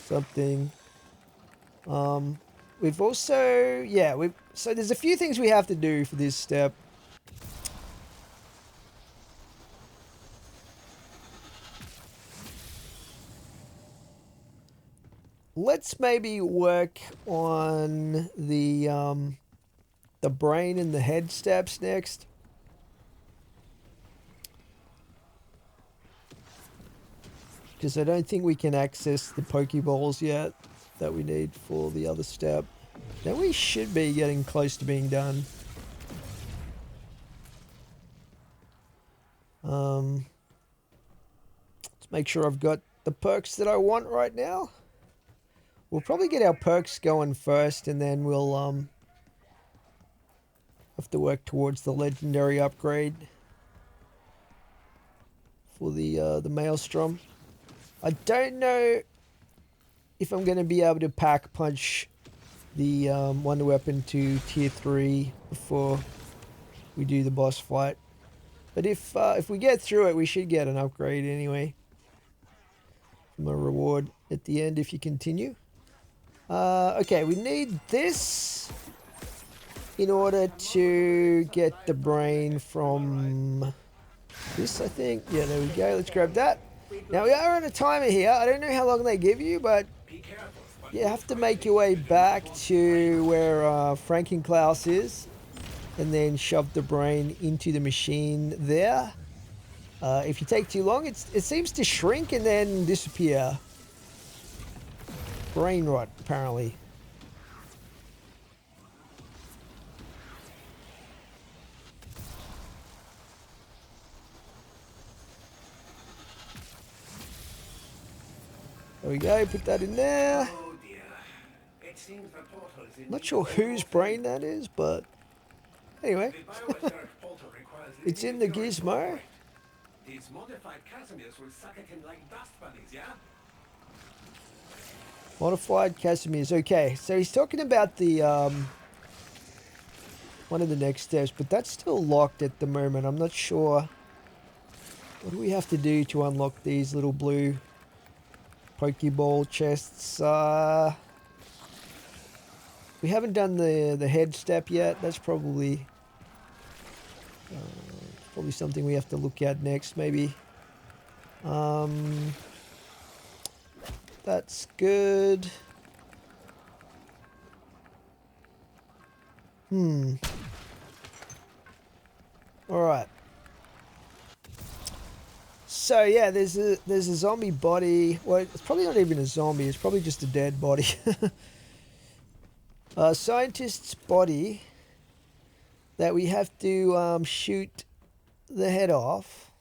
something. We've also, yeah, so there's a few things we have to do for this step. let's maybe work on the brain and the head steps next. Because I don't think we can access the Pokeballs yet that we need for the other step. Then we should be getting close to being done. Let's make sure I've got the perks that I want right now. We'll probably get our perks going first, and then we'll have to work towards the legendary upgrade for the Maelstrom. I don't know if I'm going to be able to pack punch the Wonder Weapon to tier 3 before we do the boss fight. But if we get through it, we should get an upgrade anyway. From a reward at the end if you continue. Okay, we need this in order to get the brain from this, I think. Yeah, there we go. Let's grab that. Now, we are on a timer here. I don't know how long they give you, but you have to make your way back to where Frankenklaus is and then shove the brain into the machine there. If you take too long, it seems to shrink and then disappear. Brain rot, apparently. There we go, put that in there. Not sure whose brain that is, but anyway. It's in the gizmo. These modified Casimirs will suck it in like dust bunnies, yeah? Modified Casimirs. Okay, so he's talking about the one of the next steps, but that's still locked at the moment. I'm not sure. What do we have to do to unlock these little blue Pokeball chests? We haven't done the head step yet. That's probably something we have to look at next, maybe. That's good. Alright. So yeah, there's a zombie body. Well, it's probably not even a zombie, it's probably just a dead body. A scientist's body that we have to shoot the head off.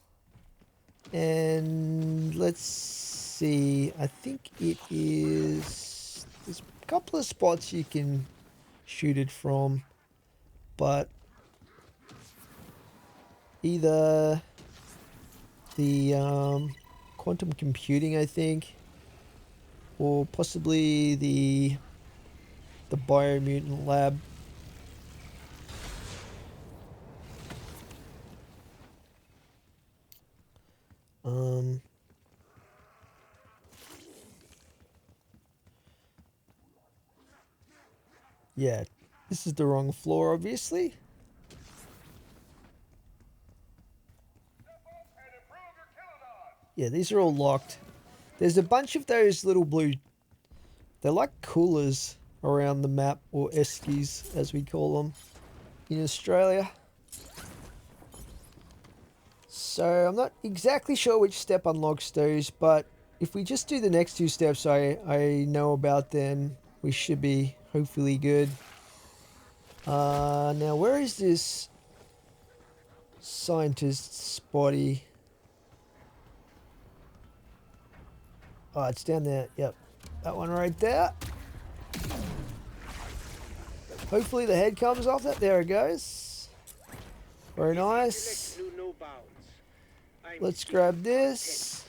And let's see, I think it is, there's a couple of spots you can shoot it from, but either the quantum computing, I think, or possibly the biomutant lab. Yeah, this is the wrong floor, obviously. Yeah, these are all locked. There's a bunch of those little blue, they're like coolers around the map, or eskies as we call them in Australia. So I'm not exactly sure which step unlocks those, but if we just do the next two steps I know about, then we should be hopefully good. Now where is this scientist's body? Oh, it's down there. Yep, that one right there. Hopefully the head comes off that. There it goes. Very nice. Let's grab this.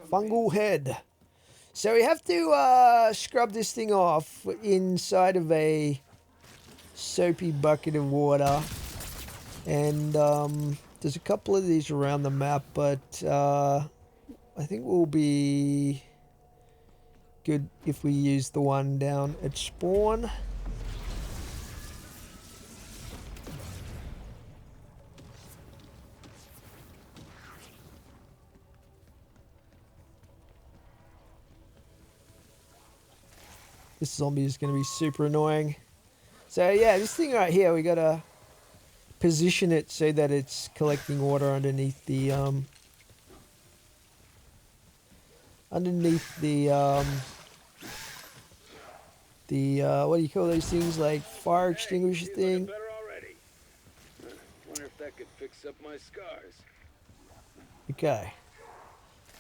Fungal head. So we have to scrub this thing off inside of a soapy bucket of water. And there's a couple of these around the map, but I think we'll be good if we use the one down at spawn. This zombie is going to be super annoying. So yeah, this thing right here, we got to position it so that it's collecting water underneath the what do you call those things, like fire extinguisher Hey, feeling thing. better already? Wonder if that could fix up my scars. Okay.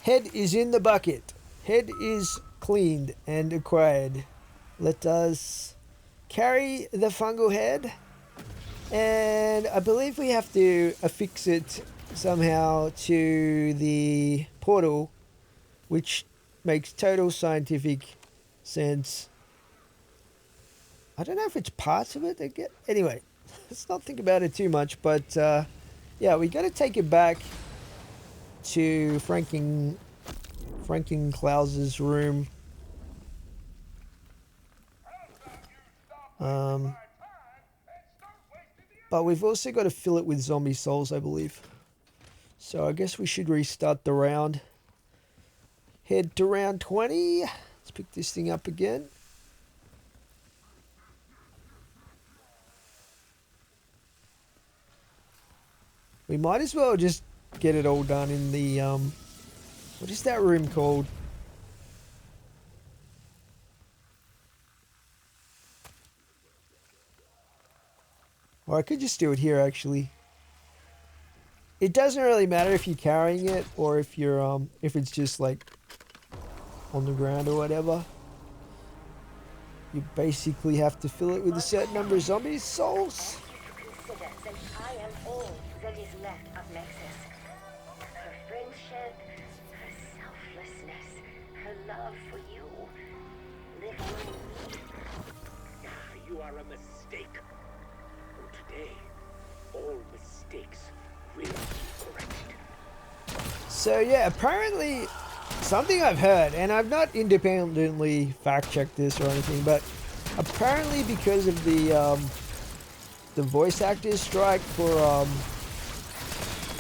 Head is in the bucket. Head is cleaned and acquired. Let us carry the fungal head. And I believe we have to affix it somehow to the portal, which makes total scientific sense. I don't know if it's parts of it that get... Anyway, let's not think about it too much. But yeah, we got to take it back to Frankenklaus's room. But we've also got to fill it with zombie souls, I believe. So I guess we should restart the round. Head to round 20. Let's pick this thing up again. We might as well just get it all done in the... what is that room called? Or I could just do it here, actually. It doesn't really matter if you're carrying it or if you're if it's just like on the ground or whatever. You basically have to fill it with a certain number of zombie souls. Consider that I am all that is left of Nexus. Her friendship, her selflessness, her love for you. Live on me. You are a mistake. From today, all mistakes will be corrected. So yeah, apparently something I've heard, and I've not independently fact-checked this or anything, but apparently because of the voice actors strike for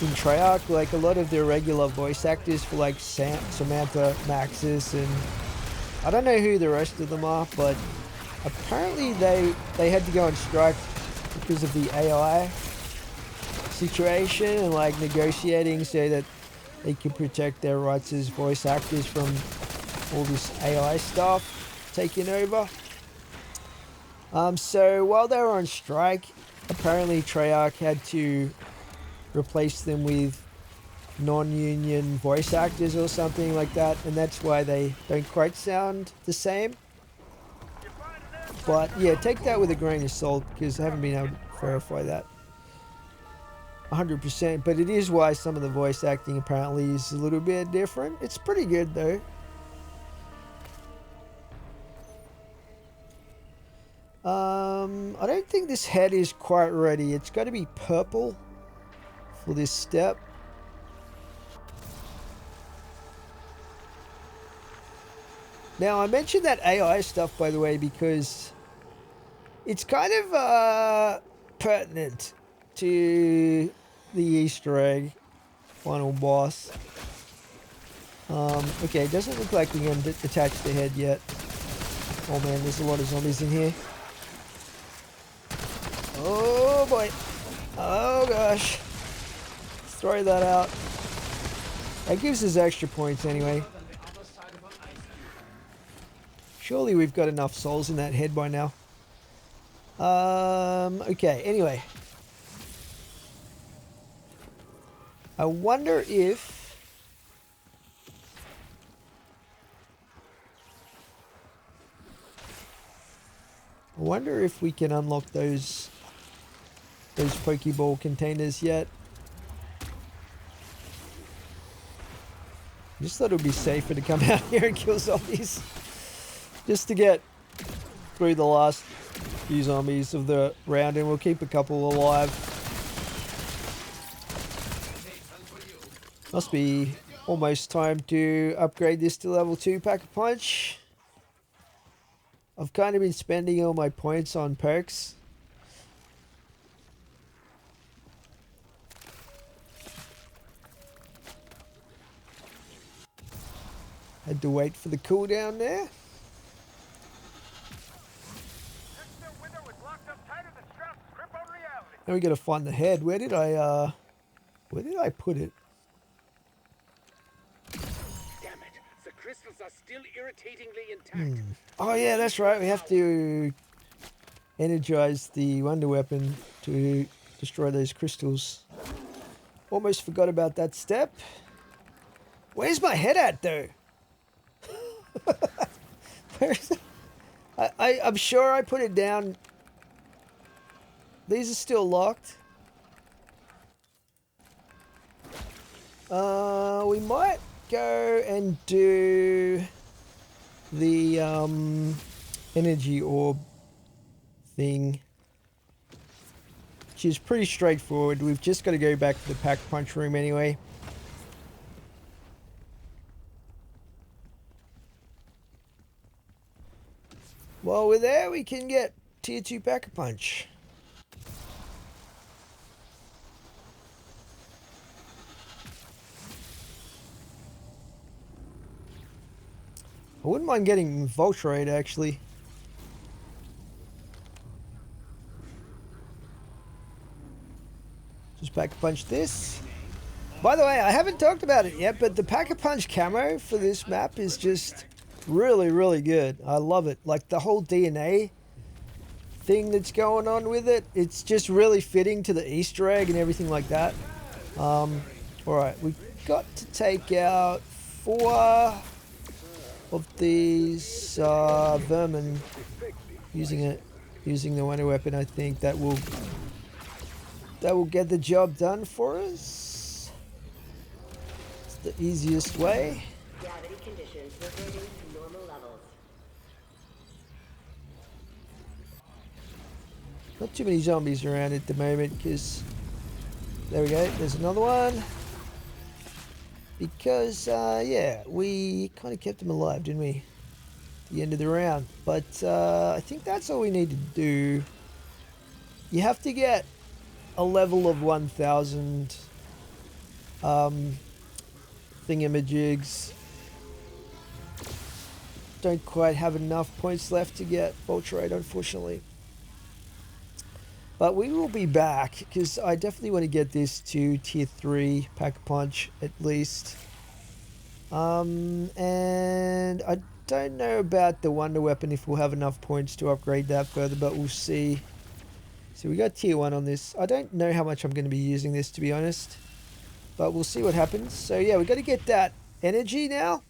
in Treyarch, like a lot of the regular voice actors for like Samantha, Maxis, and I don't know who the rest of them are, but apparently they had to go on strike because of the AI situation and like negotiating so that they can protect their rights as voice actors from all this AI stuff taking over. So while they were on strike, apparently Treyarch had to replace them with non-union voice actors or something like that, and that's why they don't quite sound the same. But yeah, take that with a grain of salt because I haven't been able to verify that 100%, but it is why some of the voice acting apparently is a little bit different. It's pretty good though. I don't think this head is quite ready. It's got to be purple for this step. Now I mentioned that AI stuff, by the way, because it's kind of pertinent to the Easter egg final boss. Okay, it doesn't look like we can attach the head yet. Oh man, there's a lot of zombies in here. Oh boy. Oh gosh. Let's throw that out. That gives us extra points anyway. Surely we've got enough souls in that head by now. Okay, anyway. I wonder if... we can unlock those Pokeball containers yet. I just thought it would be safer to come out here and kill zombies. Just to get through the last few zombies of the round, and we'll keep a couple alive. Must be almost time to upgrade this to level 2 Pack-a-Punch. I've kind of been spending all my points on perks. Had to wait for the cooldown there. Now we gotta find the head. Where did I put it? Damn it. The crystals are still irritatingly intact. Oh yeah, that's right. We have to energize the wonder weapon to destroy those crystals. Almost forgot about that step. Where's my head at though? Where's it? I'm sure I put it down. These are still locked. We might go and do the energy orb thing, which is pretty straightforward. We've just got to go back to the pack punch room anyway. While we're there, we can get tier 2 Pack-a-Punch. I wouldn't mind getting Voltrate actually. Just Pack-a-Punch this. By the way, I haven't talked about it yet, but the Pack-a-Punch camo for this map is just really, really good. I love it. Like the whole DNA thing that's going on with it, it's just really fitting to the Easter egg and everything like that. Alright, we've got to take out 4 of these vermin using the wonder weapon. I think that will get the job done for us. It's the easiest way. Gravity conditions reverting to normal levels. Not too many zombies around at the moment because there we go, there's another one. Because yeah, we kind of kept them alive, didn't we, at the end of the round. But I think that's all we need to do. You have to get a level of 1000 thingamajigs. Don't quite have enough points left to get Voltrate, unfortunately. But we will be back because I definitely want to get this to tier 3 Pack-a-Punch at least. And I don't know about the wonder weapon if we'll have enough points to upgrade that further, but we'll see. So we got tier 1 on this. I don't know how much I'm going to be using this, to be honest, but we'll see what happens. So yeah, we got to get that energy now,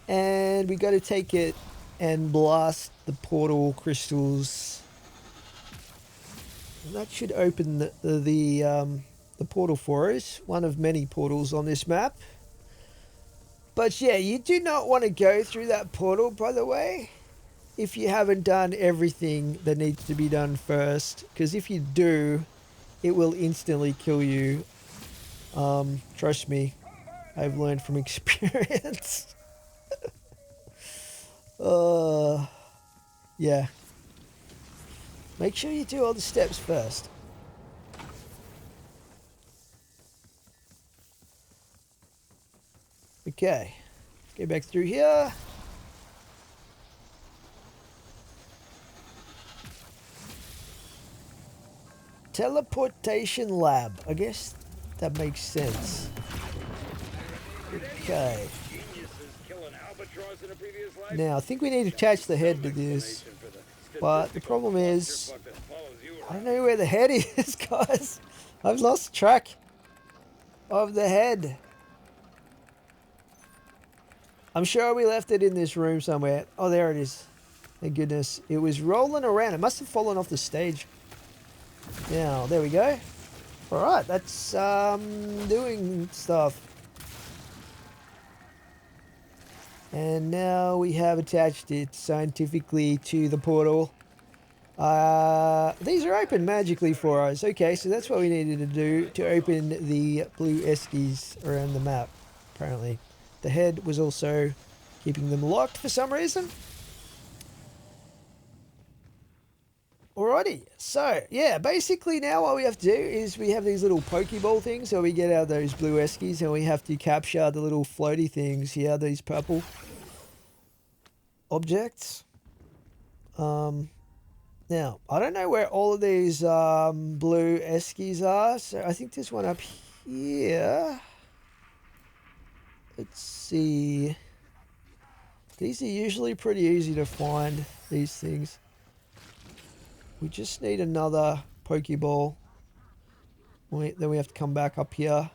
and we got to take it and blast the portal crystals. And that should open the portal for us. One of many portals on this map. But yeah, you do not want to go through that portal, by the way, if you haven't done everything that needs to be done first. Because if you do, it will instantly kill you. Trust me, I've learned from experience. Yeah. Make sure you do all the steps first. Okay, let's go back through here. Teleportation lab. I guess that makes sense. Okay. Now, I think we need to attach the head to this. But the problem is, I don't know where the head is, guys. I've lost track of the head. I'm sure we left it in this room somewhere. Oh, there it is. Thank goodness. It was rolling around. It must have fallen off the stage. Now, there we go. Alright, that's doing stuff. And now we have attached it scientifically to the portal. These are open magically for us. Okay, so that's what we needed to do to open the blue eskies around the map, apparently. The head was also keeping them locked for some reason. Alrighty, so yeah, basically now what we have to do is we have these little Pokeball things, so we get out those blue eskies and we have to capture the little floaty things here, these purple objects. Now, I don't know where all of these blue eskies are, so I think there's one up here. Let's see. These are usually pretty easy to find, these things. We just need another Pokeball. Then we have to come back up here.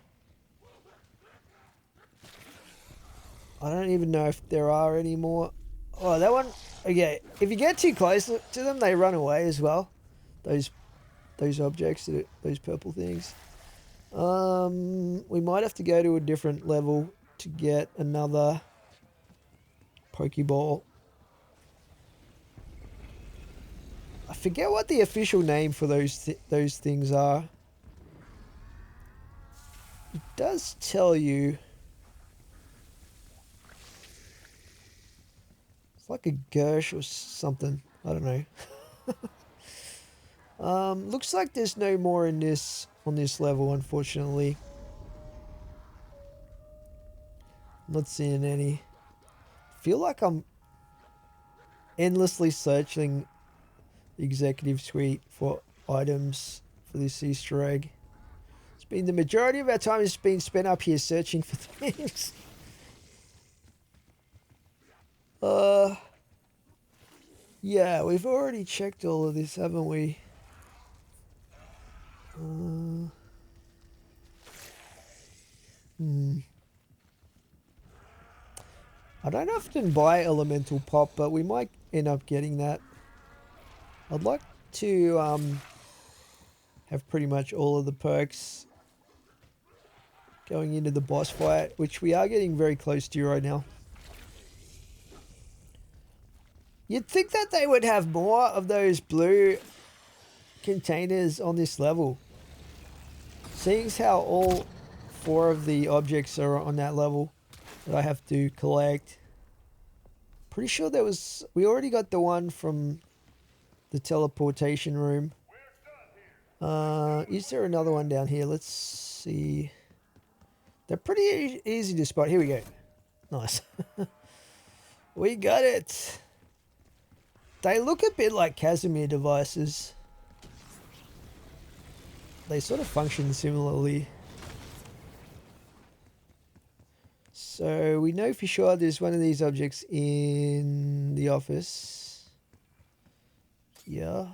I don't even know if there are any more. Oh, that one. Okay, if you get too close to them, they run away as well. Those objects, those purple things. We might have to go to a different level to get another Pokeball. I forget what the official name for those things are. It does tell you. It's like a Gersh or something. I don't know. Looks like there's no more in this on this level, unfortunately. Not seeing any. Feel like I'm endlessly searching the executive suite for items for this Easter egg. It's been the majority of our time has been spent up here searching for things. Yeah, we've already checked all of this, haven't we? I don't often buy Elemental Pop, but we might end up getting that. I'd like to have pretty much all of the perks going into the boss fight, which we are getting very close to right now. You'd think that they would have more of those blue containers on this level. Seeing as how all 4 of the objects are on that level that I have to collect. Pretty sure there was... We already got the one from the teleportation room. Is there another one down here? Let's see. They're pretty easy to spot. Here we go. Nice. We got it. They look a bit like Casimir devices. They sort of function similarly. So we know for sure there's one of these objects in the office. Yeah.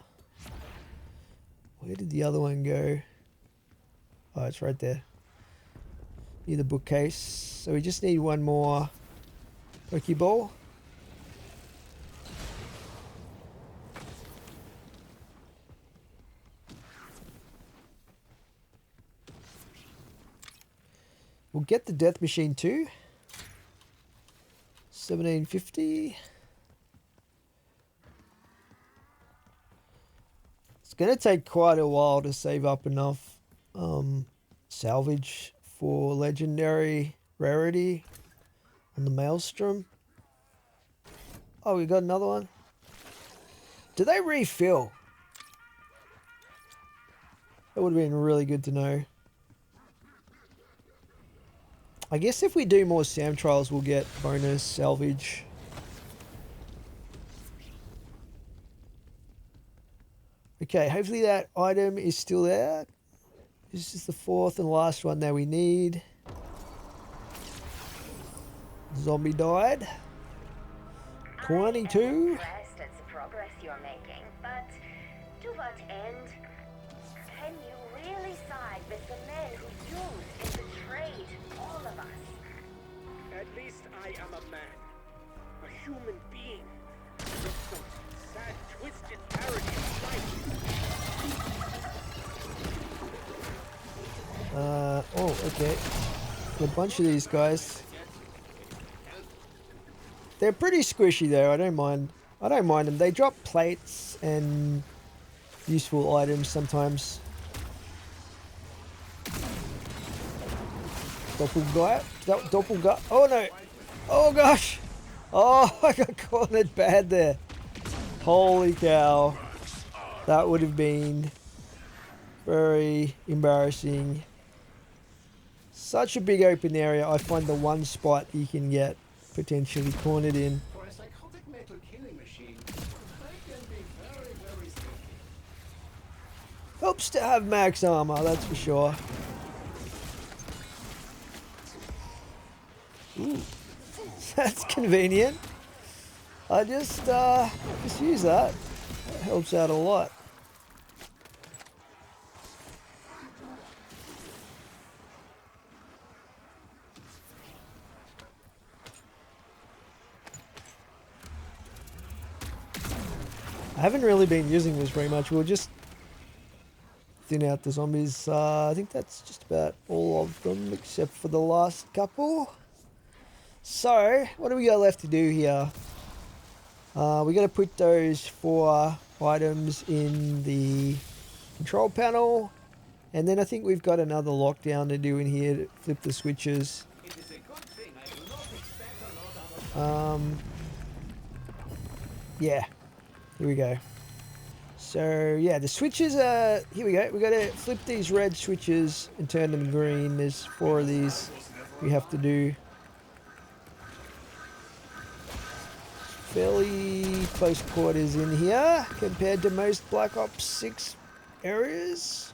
Where did the other one go? Oh, it's right there. Near the bookcase. So we just need one more Pokeball. We'll get the death machine too. 1750. It's going to take quite a while to save up enough salvage for legendary rarity on the Maelstrom. Oh, we got another one. Do they refill? That would have been really good to know. I guess if we do more SAM trials, we'll get bonus salvage. Okay, hopefully that item is still there. This is the 4th and last one that we need. Zombie died. 22. I'm impressed at the progress you're making, but to what end? Can you really side with the men who used and betrayed all of us? At least I am a man. A human being. With some sad, twisted parody of life. Oh, okay. A bunch of these guys. They're pretty squishy though, I don't mind. I don't mind them. They drop plates and useful items sometimes. Doppelganger. Oh no. Oh gosh. Oh, I got cornered bad there. Holy cow. That would have been very embarrassing. Such a big open area. I find the one spot you can get potentially cornered in. For a psychotic metal killing machine, that can be very, very sketchy. Helps to have max armor, that's for sure. Ooh. That's convenient. I just use that. That helps out a lot. I haven't really been using this very much. We'll just thin out the zombies. I think that's just about all of them except for the last couple. So, what do we got left to do here? We got to put those 4 items in the control panel. And then I think we've got another lockdown to do in here to flip the switches. It is a good thing I do not expect a lot out of Yeah, here we go. So yeah, the switches are, here we go. We got to flip these red switches and turn them green. There's 4 of these we have to do. Fairly close quarters in here compared to most Black Ops 6 areas.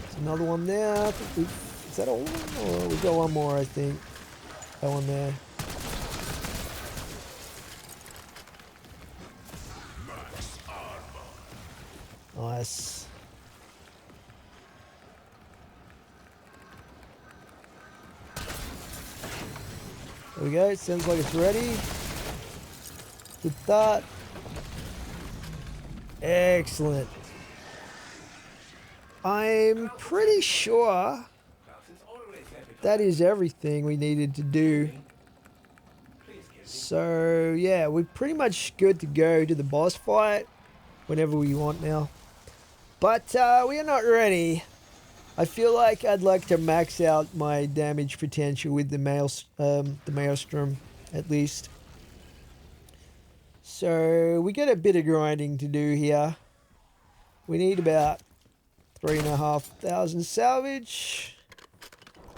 There's another one there. I think is that all? Oh, we've got one more, I think. That one there. Nice. There we go. It sounds like it's ready. Did that. Excellent. I'm pretty sure that is everything we needed to do. So yeah, we're pretty much good to go to the boss fight whenever we want now. But we are not ready. I feel like I'd like to max out my damage potential with the Maelstrom at least. So we got a bit of grinding to do here. We need about 3,500 salvage.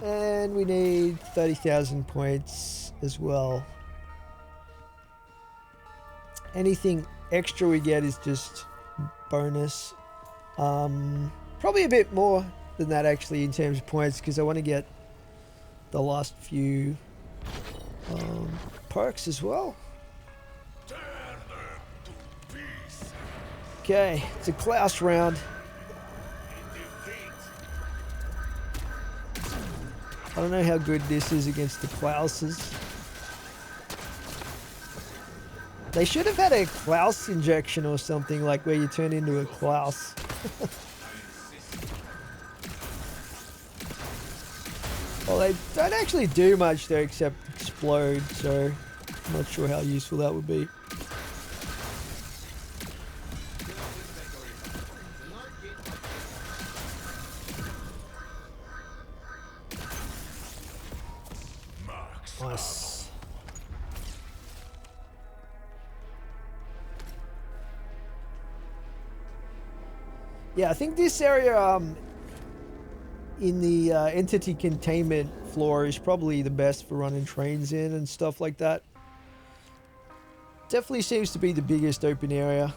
And we need 30,000 points as well. Anything extra we get is just bonus. Probably a bit more than that actually in terms of points, because I want to get the last few perks as well. Okay, it's a Klaus round. I don't know how good this is against the Klauses. They should have had a Klaus injection or something, like where you turn into a Klaus. Well, they don't actually do much there except explode, so I'm not sure how useful that would be. Nice. Yeah, I think this area in the entity containment floor is probably the best for running trains in and stuff like that. Definitely seems to be the biggest open area.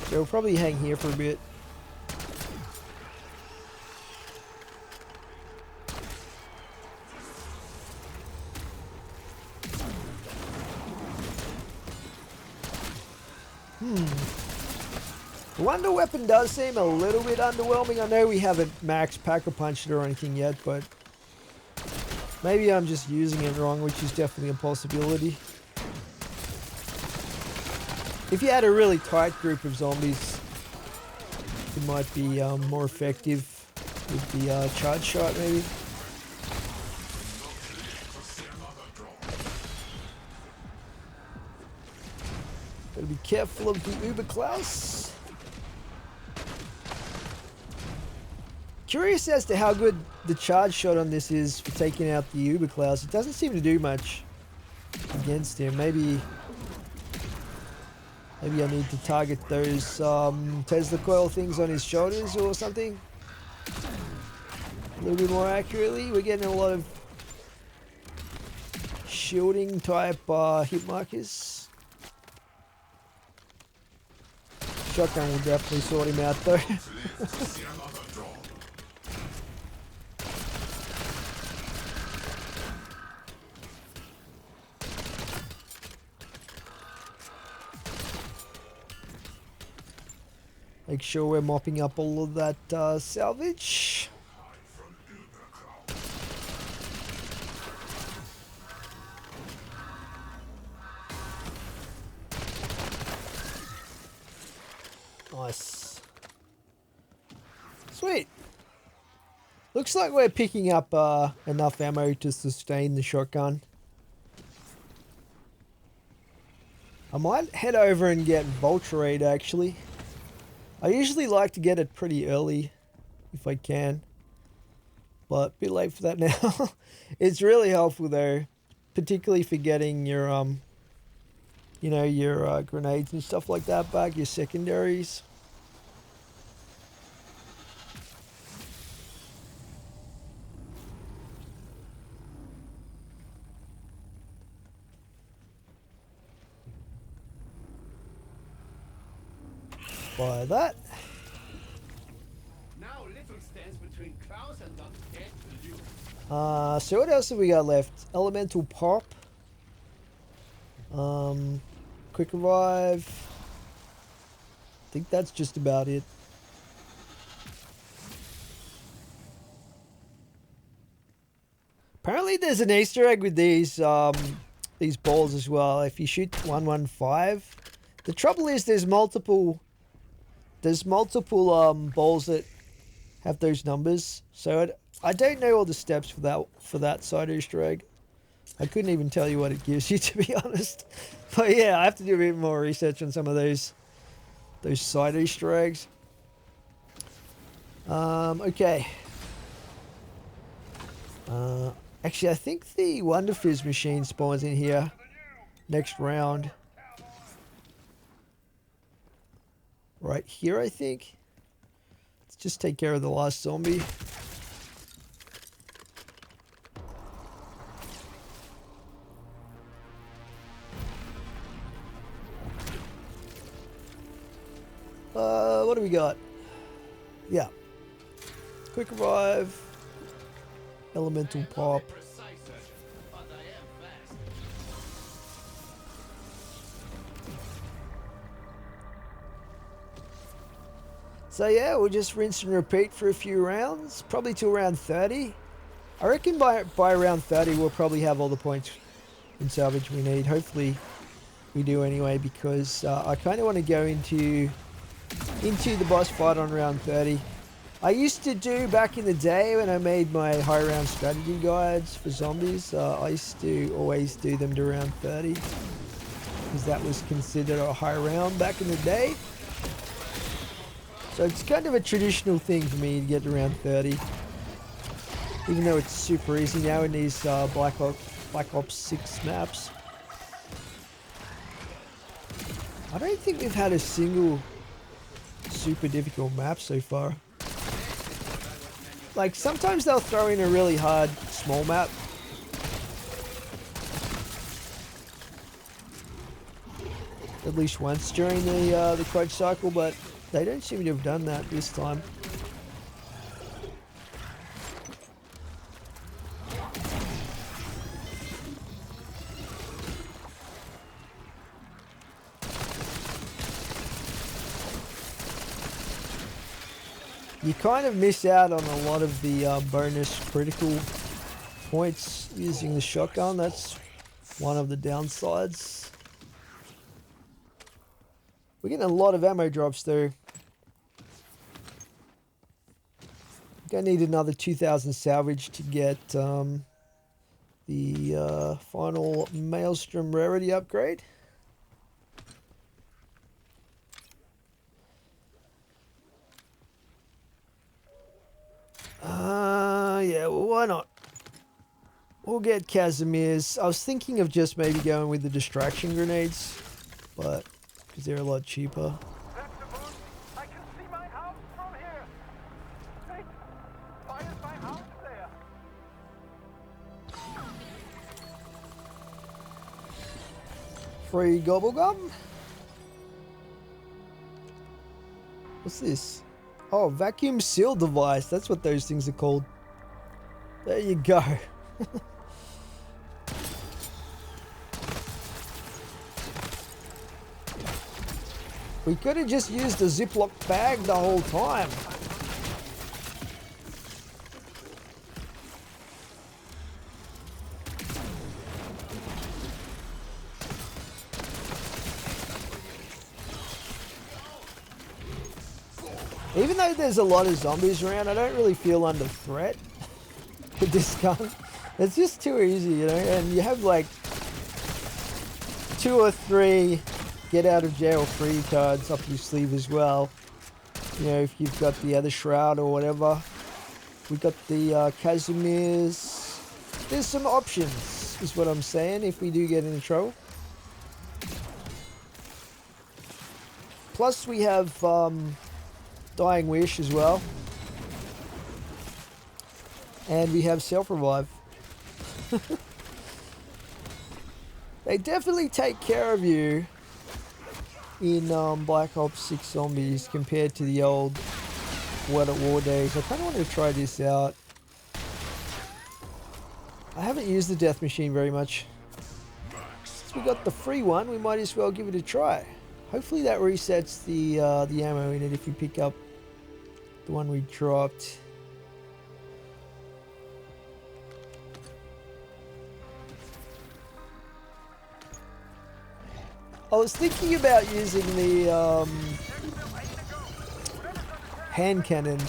So we'll probably hang here for a bit. The Wonder Weapon does seem a little bit underwhelming. I know we haven't max Pack-a-Punched or anything yet, but maybe I'm just using it wrong, which is definitely a possibility. If you had a really tight group of zombies, it might be more effective with the charge shot, maybe. Gotta be careful of the Uber Klaus. Curious as to how good the charge shot on this is for taking out the Uber Klaus. It doesn't seem to do much against him. Maybe I need to target those Tesla coil things on his shoulders or something. A little bit more accurately. We're getting a lot of shielding type hit markers. Shotgun will definitely sort him out though. Make sure we're mopping up all of that salvage. Nice. Sweet. Looks like we're picking up enough ammo to sustain the shotgun. I might head over and get Vulturate actually. I usually like to get it pretty early if I can, but a bit late for that now. It's really helpful though, particularly for getting your you know, your grenades and stuff like that back, your secondaries. Buy that. Now little stands between Klaus and not dead to you. So what else have we got left? Elemental Pop. Quick Revive. I think that's just about it. Apparently there's an Easter egg with these balls as well. If you shoot 115. The trouble is there's multiple balls that have those numbers. So I don't know all the steps for that side Easter egg. I couldn't even tell you what it gives you, to be honest. But yeah, I have to do a bit more research on some of those side Easter eggs. Okay. Actually, I think the Wonder Fizz machine spawns in here next round. Right here, I think. Let's just take care of the last zombie. What do we got? Yeah. Quick Revive. Elemental Pop. So yeah, we'll just rinse and repeat for a few rounds, probably till around 30. I reckon by around 30 we'll probably have all the points in salvage we need. Hopefully we do anyway, because I kind of want to go into the boss fight on round 30. I used to do back in the day when I made my high round strategy guides for zombies. I used to always do them to round 30 because that was considered a high round back in the day. So it's kind of a traditional thing for me to get to round 30, even though it's super easy now in these Black Ops 6 maps. I don't think we've had a single super difficult map so far. Like, sometimes they'll throw in a really hard small map. At least once during the coach cycle, but they don't seem to have done that this time. You kind of miss out on a lot of the bonus critical points using the shotgun. That's one of the downsides. We're getting a lot of ammo drops though. Gonna need another 2,000 salvage to get the final Maelstrom rarity upgrade. Yeah, well, why not? We'll get Casimir's. I was thinking of just maybe going with the distraction grenades, but because they're a lot cheaper. That's the moon. I can see my house from here. Wait, why is my house there? free gobble gum. What's this? Oh, vacuum seal device. That's what those things are called. There you go. We could have just used a Ziploc bag the whole time. Even though there's a lot of zombies around, I don't really feel under threat with this gun. It's just too easy, you know, and you have like 2 or 3 get out of jail free cards up your sleeve as well. You know, if you've got the other shroud or whatever. We got the Casimir's. There's some options, is what I'm saying, if we do get into trouble. Plus we have Dying Wish as well. And we have Self-Revive. They definitely take care of you in Black Ops 6 Zombies compared to the old World at War days. I kind of want to try this out. I haven't used the death machine very much. Since we got the free one, we might as well give it a try. Hopefully that resets the ammo in it if you pick up the one we dropped. I was thinking about using the hand cannon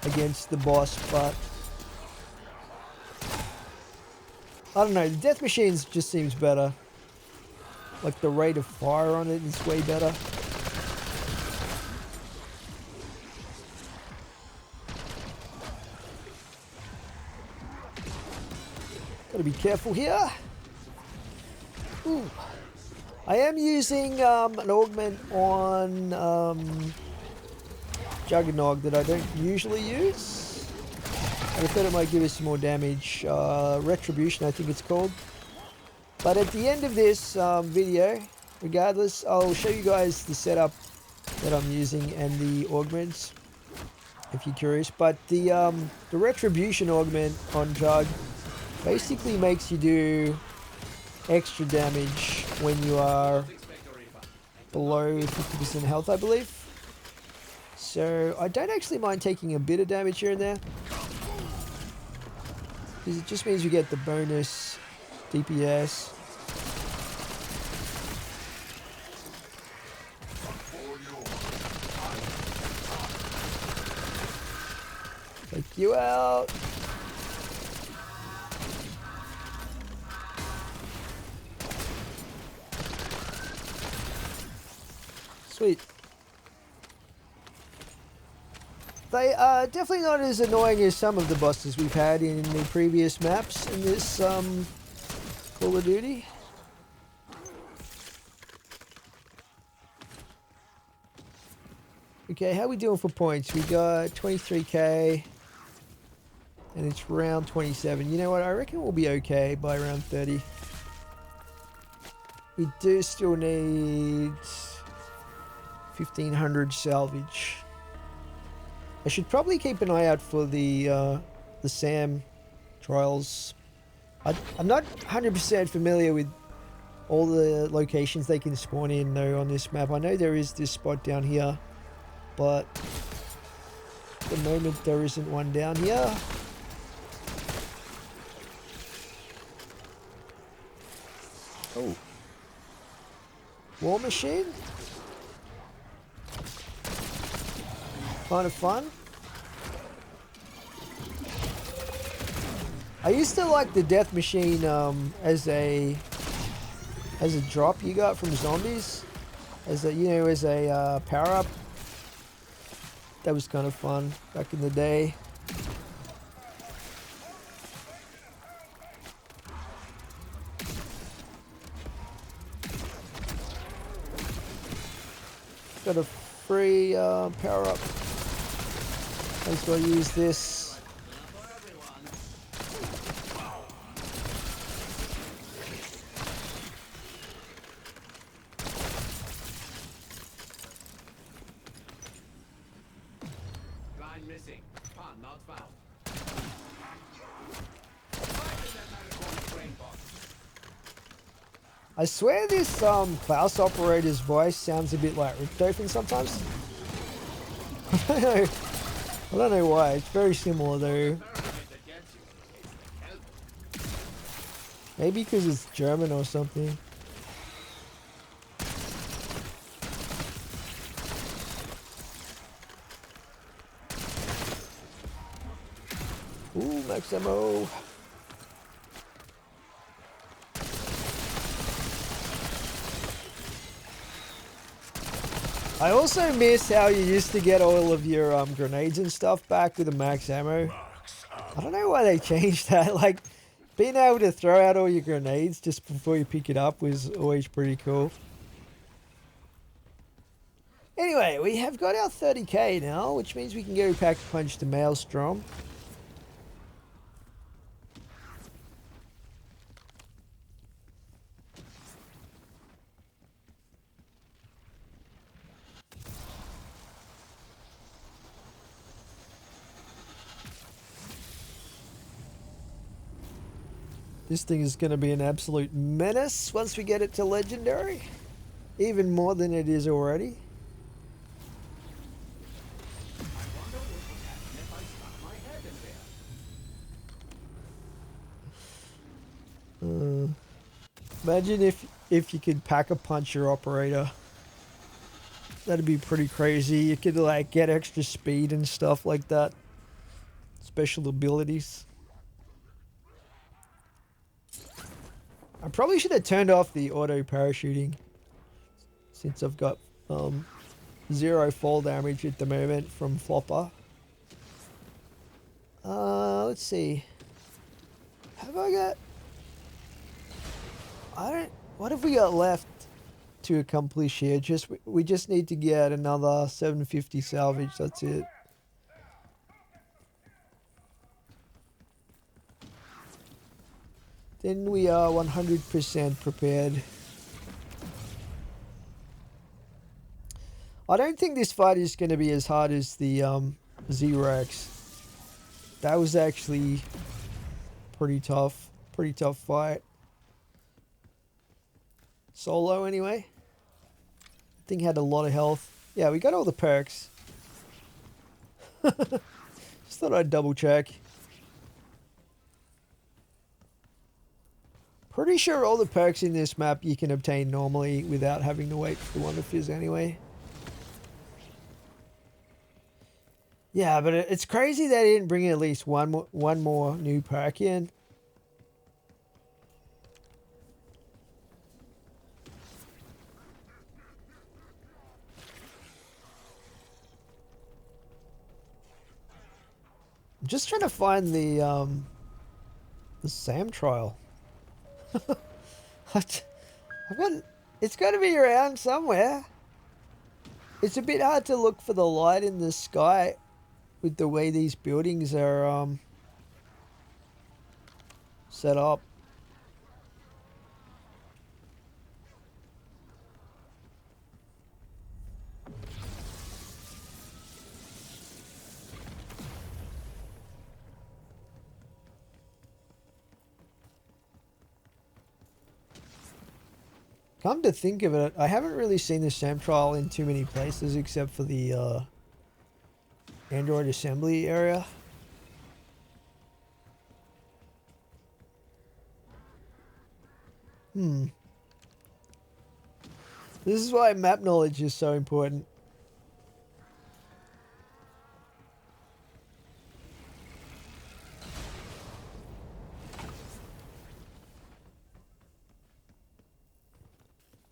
against the boss, but I don't know, the death machines just seems better. Like the rate of fire on it is way better. Gotta be careful here. Ooh. I am using an augment on Juggernog that I don't usually use. I thought it might give us some more damage. Retribution, I think it's called. But at the end of this video, regardless, I'll show you guys the setup that I'm using and the augments, if you're curious. But the Retribution augment on Jug basically makes you do extra damage when you are below 50% health, I believe. So I don't actually mind taking a bit of damage here and there, because it just means you get the bonus DPS. Take you out. Sweet. They are definitely not as annoying as some of the bosses we've had in the previous maps in this Call of Duty. Okay, how are we doing for points? We got 23k and it's round 27. You know what? I reckon we'll be okay by round 30. We do still need 1500 salvage. I should probably keep an eye out for the SAM trials. I'm not 100% familiar with all the locations they can spawn in though on this map. I know there is this spot down here, but at the moment there isn't one down here. Oh. War machine? Kind of fun. I used to like the death machine as a drop you got from zombies, as a, you know, as a power up. That was kind of fun back in the day. Got a free power up. Might as well use this. Person missing. Pawn not found. Find in that medical brain box. I swear this Klaus operator's voice sounds a bit like Richtofen sometimes. I don't know. I don't know why. It's very similar though. Parasite that gets you. It's the help. Maybe because it's German or something. Ooh, max ammo. I also miss how you used to get all of your grenades and stuff back with the max ammo. I don't know why they changed that. Like, being able to throw out all your grenades just before you pick it up was always pretty cool. Anyway, we have got our 30k now, which means we can go pack a punch to Maelstrom. This thing is going to be an absolute menace once we get it to Legendary. Even more than it is already. I wonder what would happen if I stuck my head in there. Imagine if you could pack a punch your operator. That'd be pretty crazy. You could like get extra speed and stuff like that. Special abilities. I probably should have turned off the auto parachuting since I've got 0 fall damage at the moment from Flopper. Let's see. Have I got... What have we got left to accomplish here? We just need to get another 750 salvage. That's it. Then we are 100% prepared. I don't think this fight is going to be as hard as the Z-Rex. That was actually pretty tough. Pretty tough fight. Solo anyway. I think had a lot of health. Yeah, we got all the perks. Just thought I'd double check. Pretty sure all the perks in this map you can obtain normally without having to wait for the Wonder Fizz anyway. Yeah, but it's crazy they didn't bring at least one more new perk in. I'm just trying to find the Sam trial. It's got to be around somewhere. It's a bit hard to look for the light in the sky with the way these buildings are set up. Come to think of it, I haven't really seen the SAM trial in too many places except for the Android assembly area. This is why map knowledge is so important.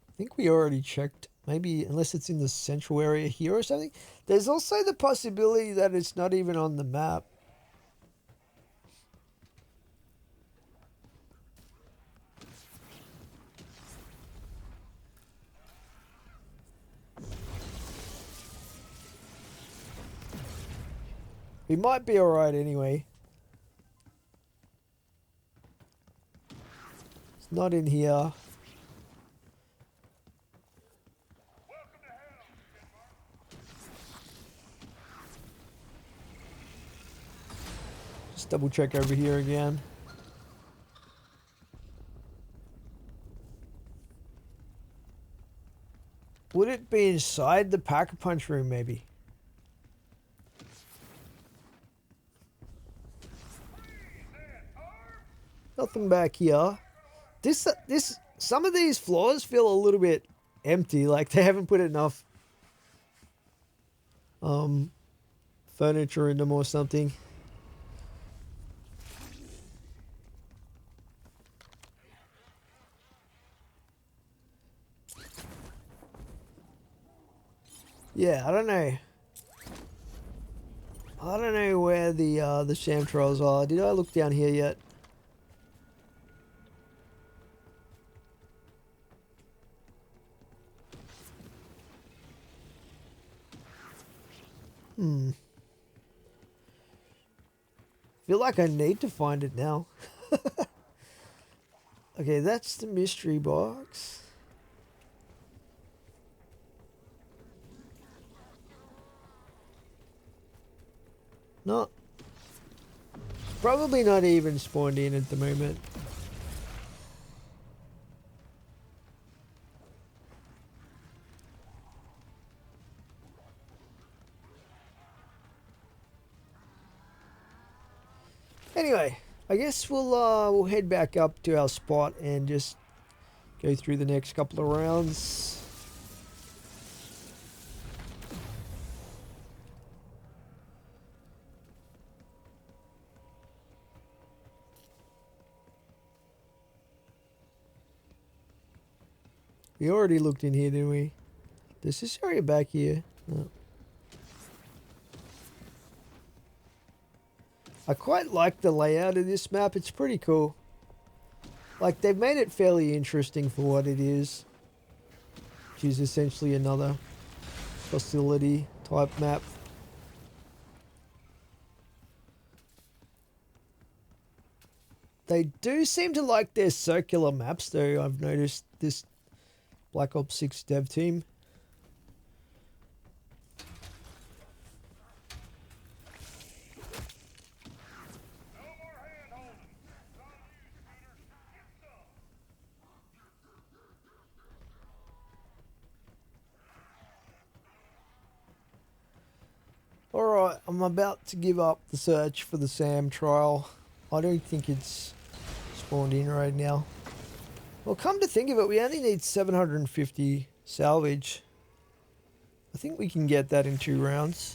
I think we already checked, maybe unless it's in the central area here or something. There's also the possibility that it's not even on the map. We might be alright anyway. It's not in here. Let's double check over here again. Would it be inside the Pack-a-Punch room, maybe? Nothing back here. Some of these floors feel a little bit empty, like they haven't put enough furniture in them or something. Yeah, I don't know. I don't know where the sham trials are. Did I look down here yet? Feel like I need to find it now. Okay, that's the mystery box. Not. Probably not even spawned in at the moment. Anyway, I guess we'll head back up to our spot and just go through the next couple of rounds. We already looked in here, didn't we? Does this area back here? No. I quite like the layout of this map. It's pretty cool. Like, they've made it fairly interesting for what it is. Which is essentially another facility type map. They do seem to like their circular maps though, I've noticed, this Black Ops 6 dev team. Alright, I'm about to give up the search for the SAM trial. I don't think it's spawned in right now. Well, come to think of it, we only need 750 salvage. I think we can get that in 2 rounds.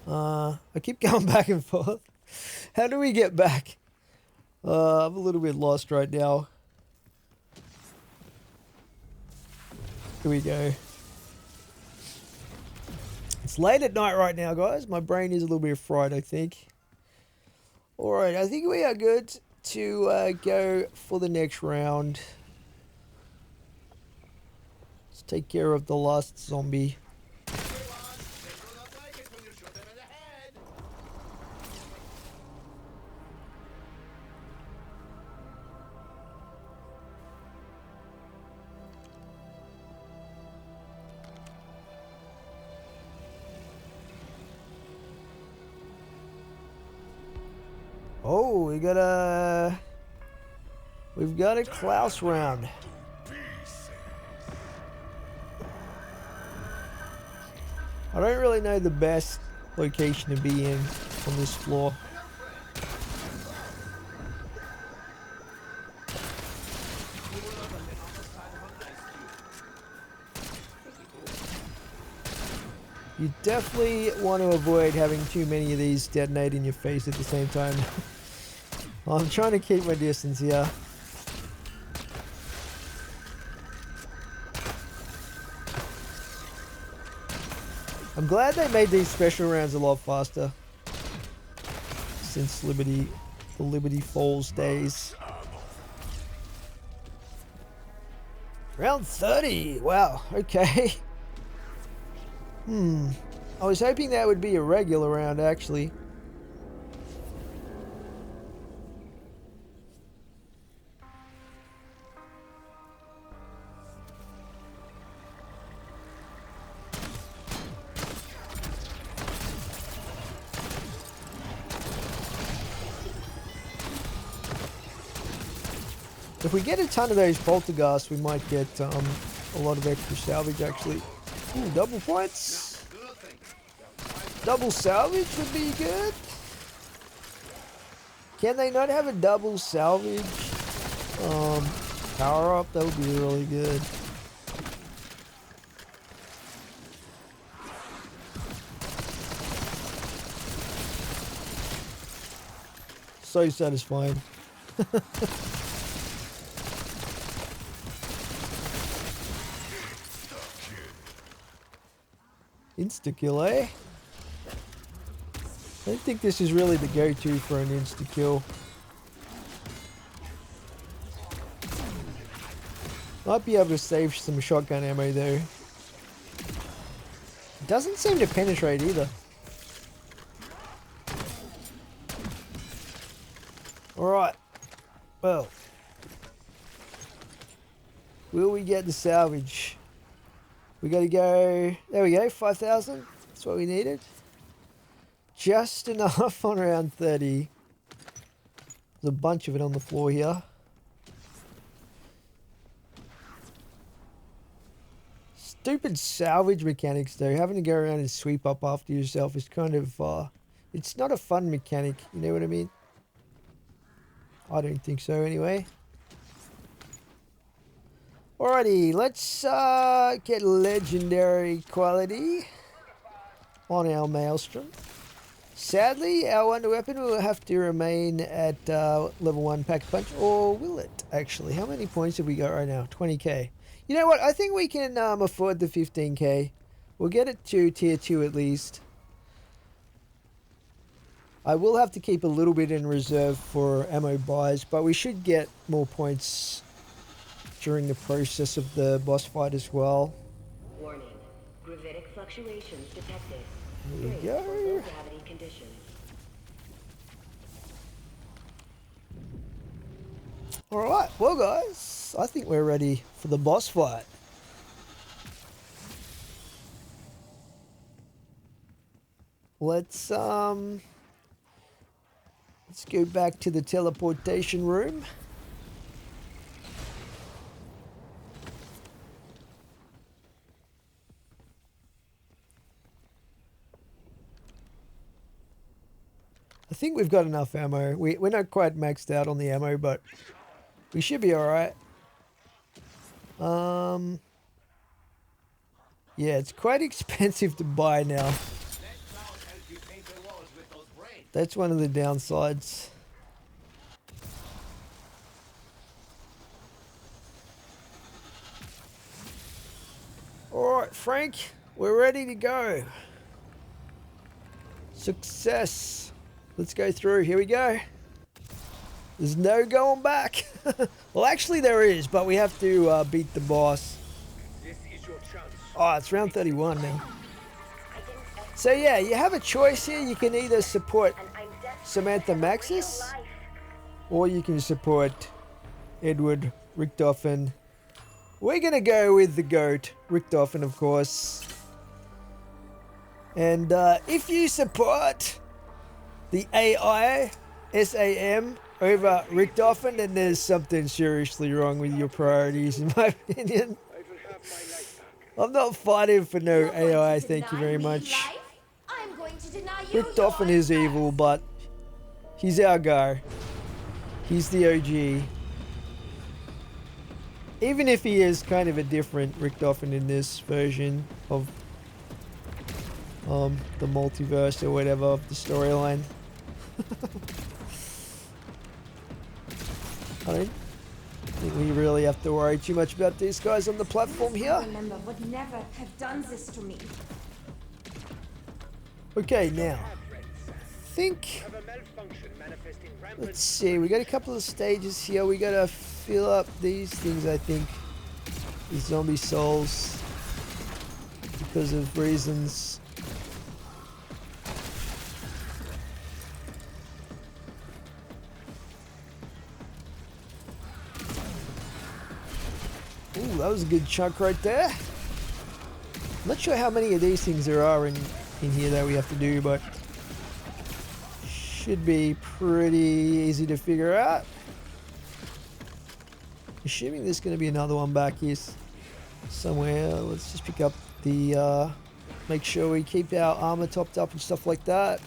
I keep going back and forth. How do we get back? I'm a little bit lost right now. Here we go. It's late at night right now, guys. My brain is a little bit fried, I think. Alright, I think we are good to go for the next round. Let's take care of the last zombie. Oh, we've got a Klaus round. I don't really know the best location to be in on this floor. You definitely want to avoid having too many of these detonate in your face at the same time. I'm trying to keep my distance here. I'm glad they made these special rounds a lot faster since the Liberty Falls days. Round 30. Wow. Okay. I was hoping that would be a regular round, actually. If we get a ton of those poltergeists, we might get a lot of extra salvage actually. Ooh, double points. Double salvage would be good. Can they not have a double salvage power up? That would be really good. So satisfying. Insta-kill, eh? I don't think this is really the go-to for an insta-kill. Might be able to save some shotgun ammo though. Doesn't seem to penetrate either. Alright. Well. Will we get the salvage? We gotta go... There we go, 5,000. That's what we needed. Just enough on around 30. There's a bunch of it on the floor here. Stupid salvage mechanics though. Having to go around and sweep up after yourself is kind of... it's not a fun mechanic, you know what I mean? I don't think so anyway. Alrighty, let's get legendary quality on our Maelstrom. Sadly, our wonder weapon will have to remain at level 1 pack punch, or will it actually? How many points have we got right now? 20k. You know what? I think we can afford the 15k. We'll get it to tier 2 at least. I will have to keep a little bit in reserve for ammo buys, but we should get more points during the process of the boss fight as well. Warning. Gravitic fluctuations detected. There we go. Low gravity conditions. Alright, well guys, I think we're ready for the boss fight. Let's go back to the teleportation room. I think we've got enough ammo. We're not quite maxed out on the ammo, but we should be alright. Yeah, it's quite expensive to buy now. That's one of the downsides. Alright, Frank, we're ready to go. Success. Let's go through. Here we go. There's no going back. Well, actually there is, but we have to beat the boss. This is your chance. Oh, it's round 31 now. So yeah, you have a choice here. You can either support Samantha Maxis, or you can support Edward Richtofen. We're gonna go with the GOAT, Richtofen, of course. And if you support the AI SAM over Richtofen, then there's something seriously wrong with your priorities, in my opinion. I will have my life back. I'm not fighting for no AI, thank you very much. I'm going to deny you Richtofen is evil, but he's our guy. He's the OG. Even if he is kind of a different Richtofen in this version of the multiverse or whatever of the storyline. I don't think we really have to worry too much about these guys on the platform here. Remember, would never have done this to me. Okay, now think. Have a malfunction manifesting rampant. Let's see. We got a couple of stages here. We gotta fill up these things. I think the zombie souls because of reasons. Ooh, that was a good chunk right there. Not sure how many of these things there are in here that we have to do, but should be pretty easy to figure out. Assuming there's going to be another one back here somewhere. Let's just pick up the, make sure we keep our armor topped up and stuff like that.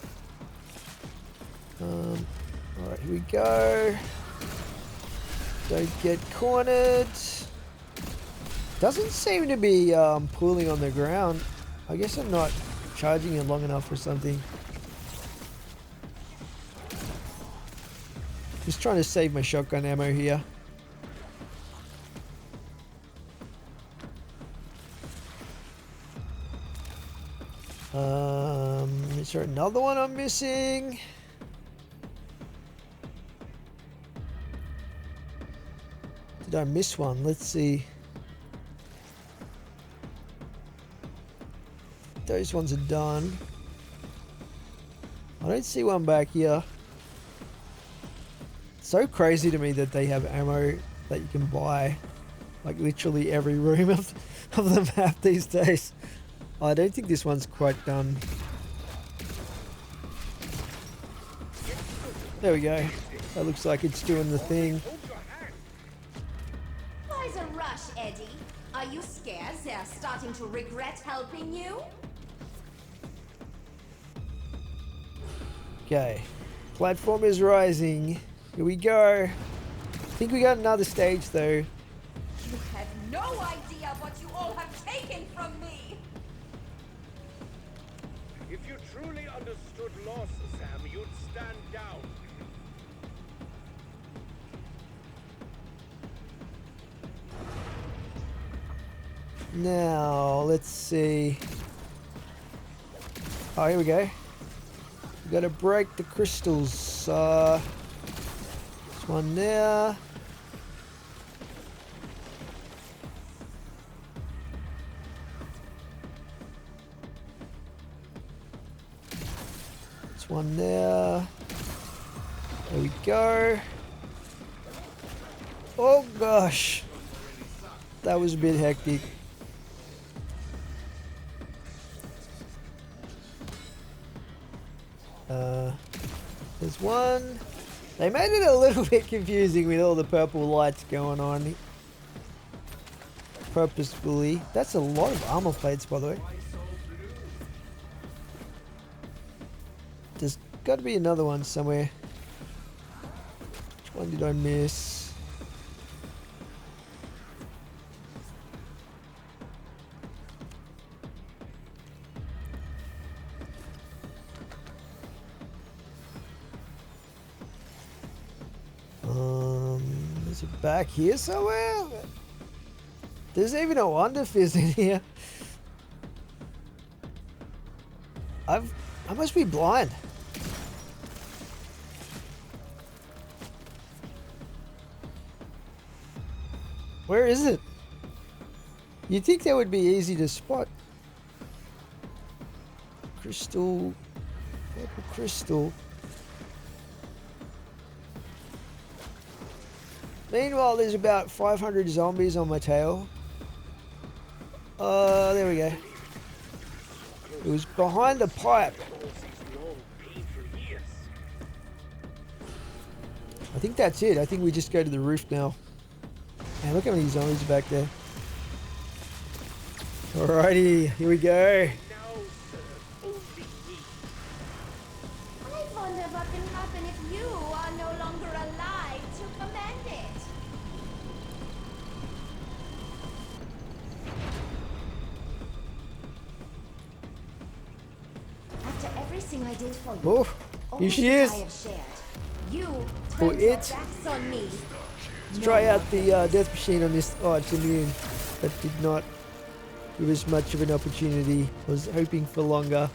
Alright, here we go. Don't get cornered. Doesn't seem to be pulling on the ground. I guess I'm not charging it long enough or something. Just trying to save my shotgun ammo here. Is there another one I'm missing? Did I miss one? Let's see. Those ones are done. I don't see one back here. It's so crazy to me that they have ammo that you can buy. Like literally every room of the map these days. I don't think this one's quite done. There we go. That looks like it's doing the thing. Why's a rush, Eddie? Are you scared they're starting to regret helping you? Okay. Platform is rising. Here we go. I think we got another stage though. You have no idea what you all have taken from me! If you truly understood loss, Sam, you'd stand down. Now, let's see. Oh, here we go. We gotta break the crystals. There's one there. There's one there. There we go. Oh gosh. That was a bit hectic. There's one. They made it a little bit confusing with all the purple lights going on. Purposefully. That's a lot of armor plates, by the way. There's got to be another one somewhere. Which one did I miss? Is it back here somewhere? There's even a Wonder Fizz in here. I must be blind. Where is it? You'd think that would be easy to spot. Crystal. Purple crystal. Meanwhile, there's about 500 zombies on my tail. There we go. It was behind the pipe. I think that's it. I think we just go to the roof now. Man, look how many zombies are back there. Alrighty, here we go. I wonder what can happen if you are no longer alive to command it. After everything I did for you, Oh, all here the she things is. I have shared, you For turned your it. backs on me. Let's try out the death machine on this. Oh, it's immune. That did not give us much of an opportunity. I was hoping for longer.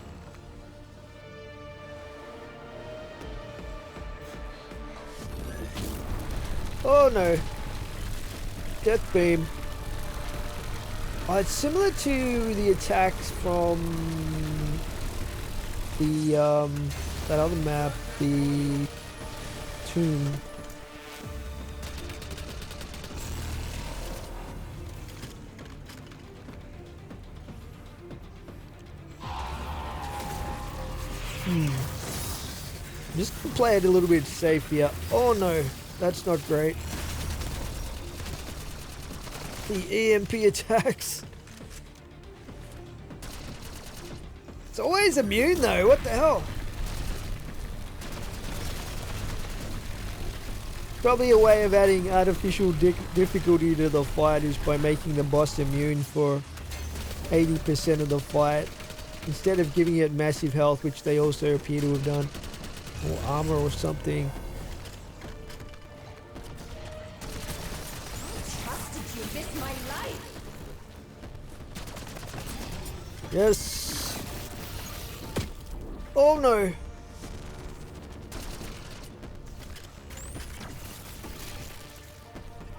Oh no. Death beam. Oh, it's similar to the attacks from the that other map, the tomb. Just to play it a little bit safe here. Oh no, that's not great. the EMP attacks. It's always immune though, what the hell? Probably a way of adding artificial difficulty to the fight is by making the boss immune for 80% of the fight, instead of giving it massive health, which they also appear to have done, or armor or something. Trusted you with my life. Yes. Oh no.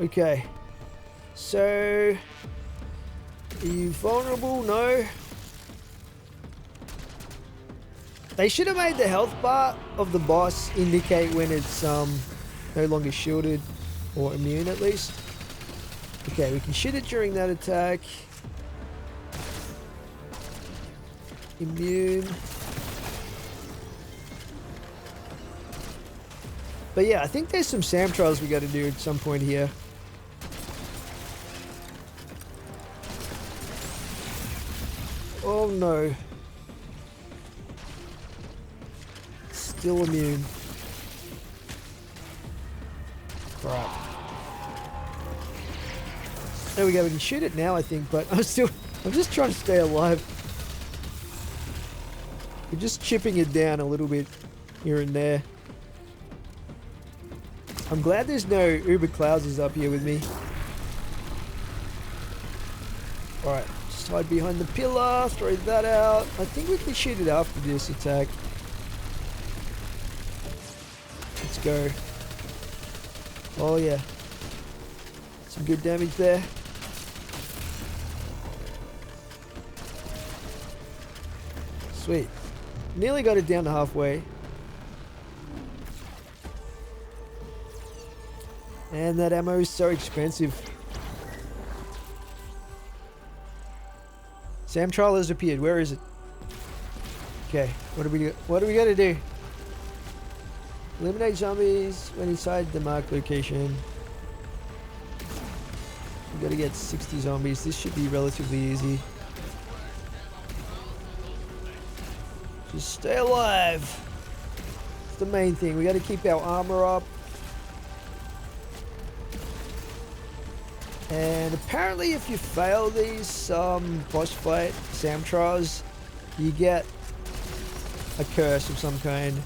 Okay. So, are you vulnerable? No. They should have made the health bar of the boss indicate when it's no longer shielded, or immune at least. Okay, we can shoot it during that attack. Immune. But yeah, I think there's some SAM trials we got to do at some point here. Oh no. Still immune. Right. There we go, we can shoot it now I think, but I'm just trying to stay alive. We're just chipping it down a little bit here and there. I'm glad there's no Uber Clouses up here with me. Alright, just hide behind the pillar, throw that out. I think we can shoot it after this attack. Let's go. Oh yeah. Some good damage there. Sweet. Nearly got it down to halfway. And that ammo is so expensive. SAM trial has appeared. Where is it? Okay, what do we gotta do? Eliminate zombies when inside the marked location. We gotta get 60 zombies. This should be relatively easy. Just stay alive. It's the main thing. We gotta keep our armor up. And apparently if you fail these boss fight SAM trials, you get a curse of some kind.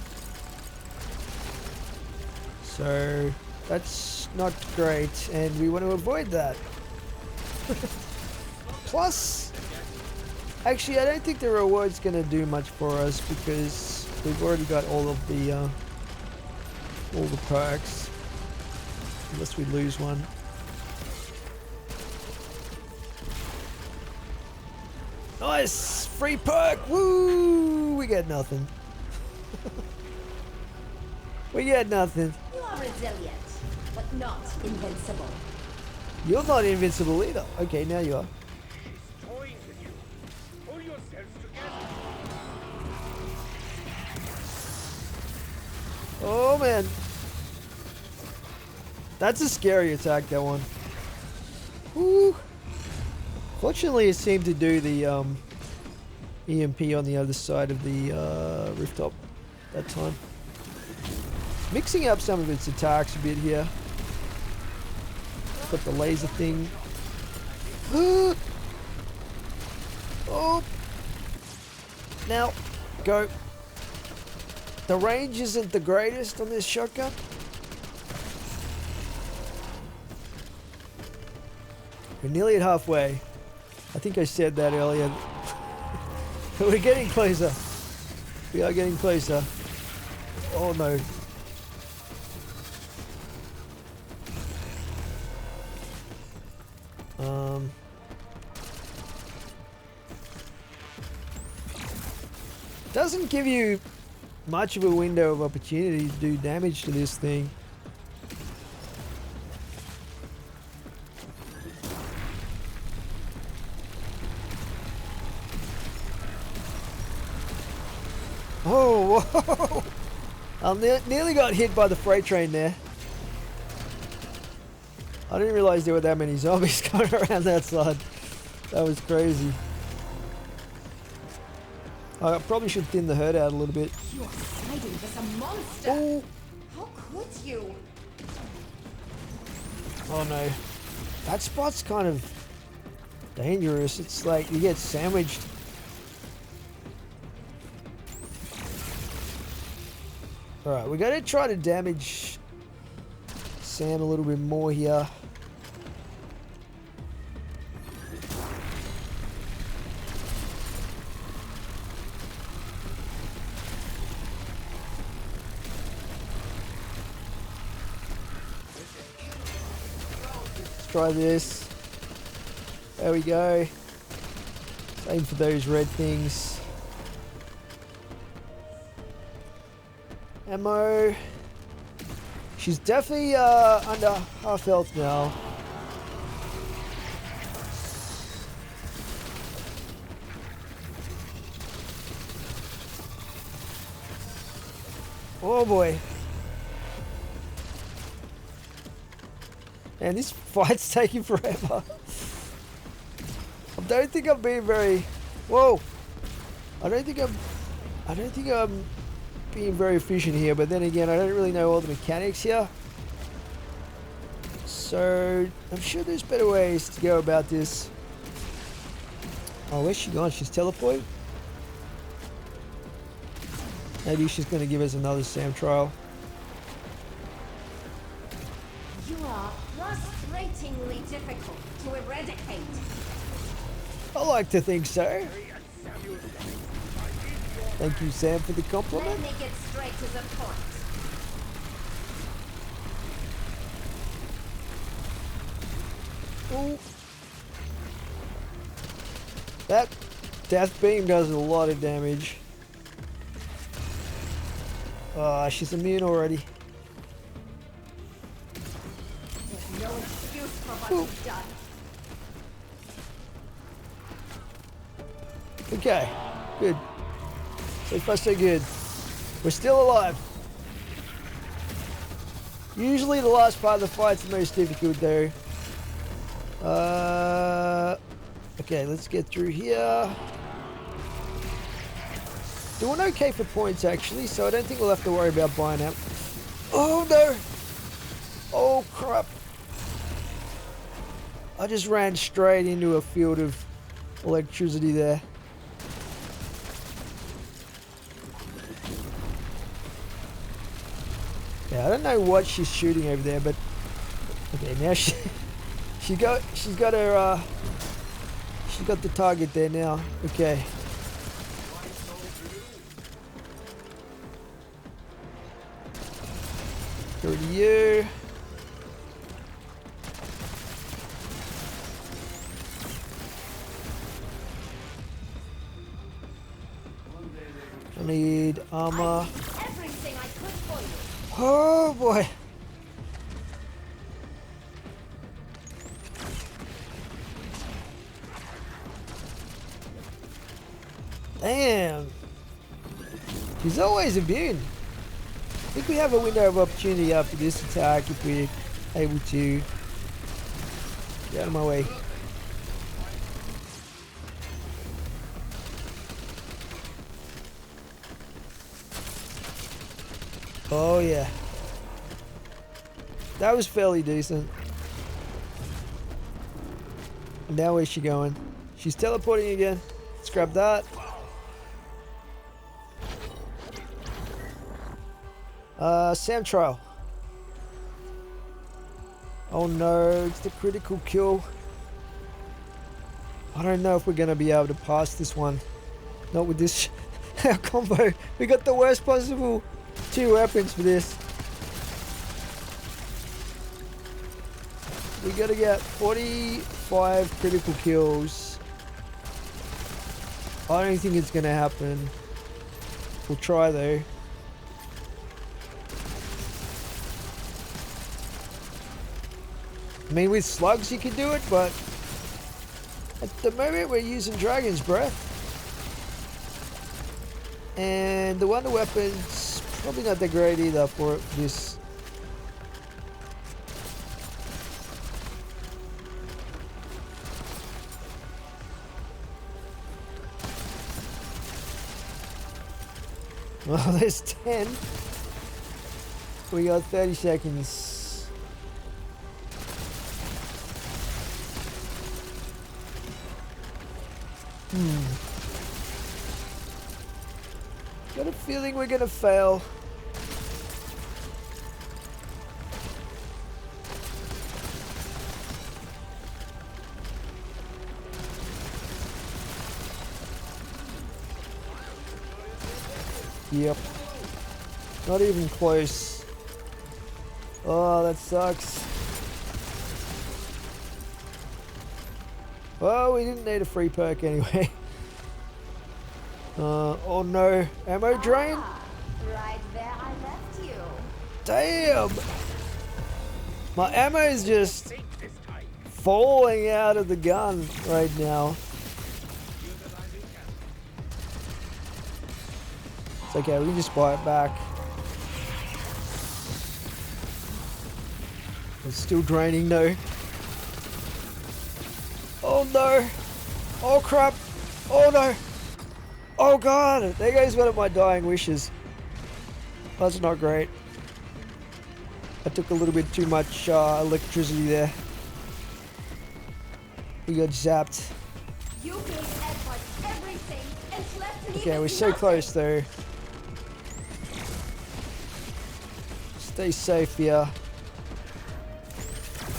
So that's not great, and we want to avoid that. Plus, actually I don't think the reward's going to do much for us because we've already got all the perks, unless we lose one. Nice! Free perk! Woo! We get nothing. We get nothing. You are resilient, but not invincible. You're not invincible either. Okay, now you are. She's toying with you. Pull yourselves together. Oh man. That's a scary attack, that one. Woo! Fortunately, it seemed to do the EMP on the other side of the rooftop that time. Mixing up some of its attacks a bit here. Got the laser thing. Oh! Now, go. The range isn't the greatest on this shotgun. We're nearly at halfway. I think I said that earlier. We're getting closer. We are getting closer. Oh no. Doesn't give you much of a window of opportunity to do damage to this thing. Oh, whoa! I nearly got hit by the freight train there. I I didn't realize there were that many zombies going around that side. That was crazy. I probably should thin the herd out a little bit. You are siding with a monster. Oh, How could you? oh no. That spot's kind of dangerous. It's like you get sandwiched. Alright, we gotta try to damage Sam a little bit more here. Let's try this. There we go. Aim for those red things. Ammo. She's definitely under half health now. Oh boy. Man, this fight's taking forever. I don't think I'm being very... Whoa! I don't think I'm being very efficient here, but then again, I don't really know all the mechanics here. So, I'm sure there's better ways to go about this. Oh, where's she gone? She's teleporting? Maybe she's going to give us another Sam trial. You are frustratingly difficult to eradicate. I like to think so. Thank you, Sam, for the Let compliment. me get straight to the point. Ooh. That death beam does a lot of damage. Ah, she's immune already. There's no excuse for what Ooh. you've done. Okay, good. So far so good. We're still alive. Usually the last part of the fight's the most difficult though. Okay, let's get through here. Doing okay for points actually, so I don't think we'll have to worry about buying out. Oh no! Oh crap! I just ran straight into a field of electricity there. Yeah, I don't know what she's shooting over there, but okay, now she's got the target there now. Okay. Go to you. I need armor. Everything I could for you. Oh boy. Damn. He's always immune. I think we have a window of opportunity after this attack if we're able to get out of my way. Oh yeah. That was fairly decent. Now where's she going? She's teleporting again. Let's grab that. Sam trial. Oh no, it's the critical kill. I don't know if we're gonna be able to pass this one. Not with this our combo. We got the worst possible 2 weapons for this. We gotta get 45 critical kills. I don't think it's gonna happen. We'll try though. I mean, with slugs you can do it, but at the moment we're using Dragon's Breath. And the Wonder Weapon's probably not that great either for this. Well, there's 10. We got 30 seconds. Got a feeling we're gonna fail. Yep. Not even close. Oh, that sucks. Well, we didn't need a free perk anyway. Oh no. Ammo drain? Ah, right where I left you. Damn! My ammo is just Fake this time. falling out of the gun right now. It's okay, we can just buy it back. It's still draining though. Oh no! Oh crap! Oh no! Oh god! There goes one of my dying wishes. That's not great. I took a little bit too much electricity there. We got zapped. You gave Edward everything and left me Okay, we're with so nothing. close though. Stay safe here.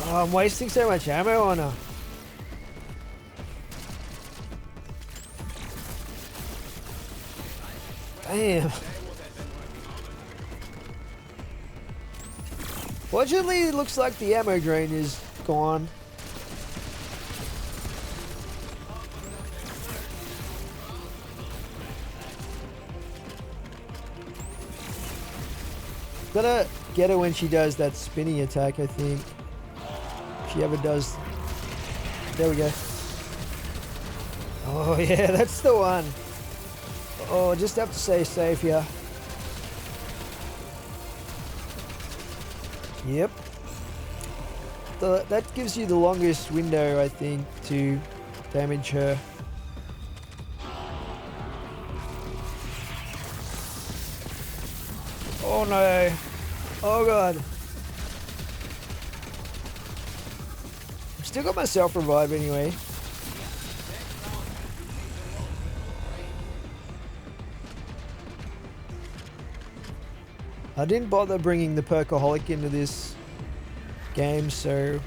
Oh, I'm wasting so much ammo on her. Damn. Fortunately, it looks like the ammo drain is gone. Gonna get her when she does that spinning attack, I think. If she ever does. There we go. Oh yeah, that's the one. Oh, just have to stay safe here. Yep. That gives you the longest window, I think, to damage her. Oh no. Oh god. I've still got my self-revive anyway. I didn't bother bringing the Perkaholic into this game, so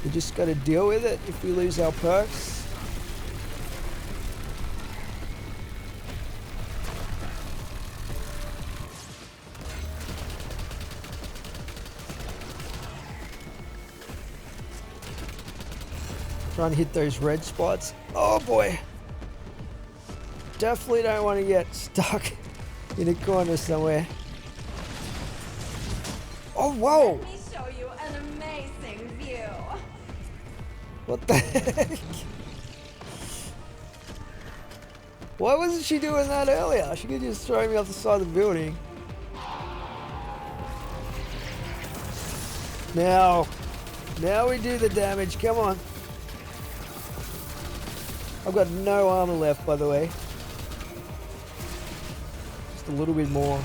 we just got to deal with it if we lose our perks. Try and hit those red spots. Oh boy! Definitely don't want to get stuck in a corner somewhere. Oh whoa! Let me show you an amazing view. What the heck? Why wasn't she doing that earlier? She could just throw me off the side of the building. Now we do the damage. Come on. I've got no armor left, by the way. Just a little bit more.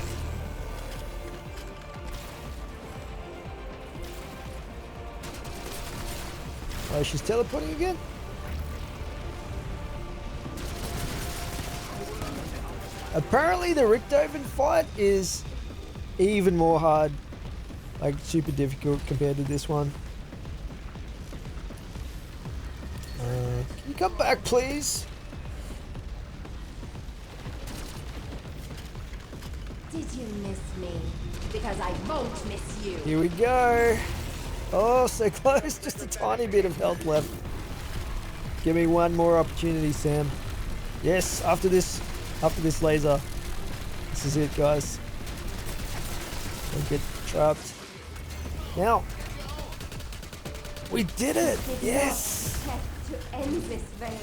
Oh, she's teleporting again? Apparently the Richtofen fight is even more hard. Like, super difficult compared to this one. Can you come back, please? Did you miss me? Because I won't miss you. Here we go. Oh, so close. Just a tiny bit of health left. Give me one more opportunity, Sam. Yes, after this laser. This is it, guys. Don't get trapped. Now. We did it. Yes. To end this way.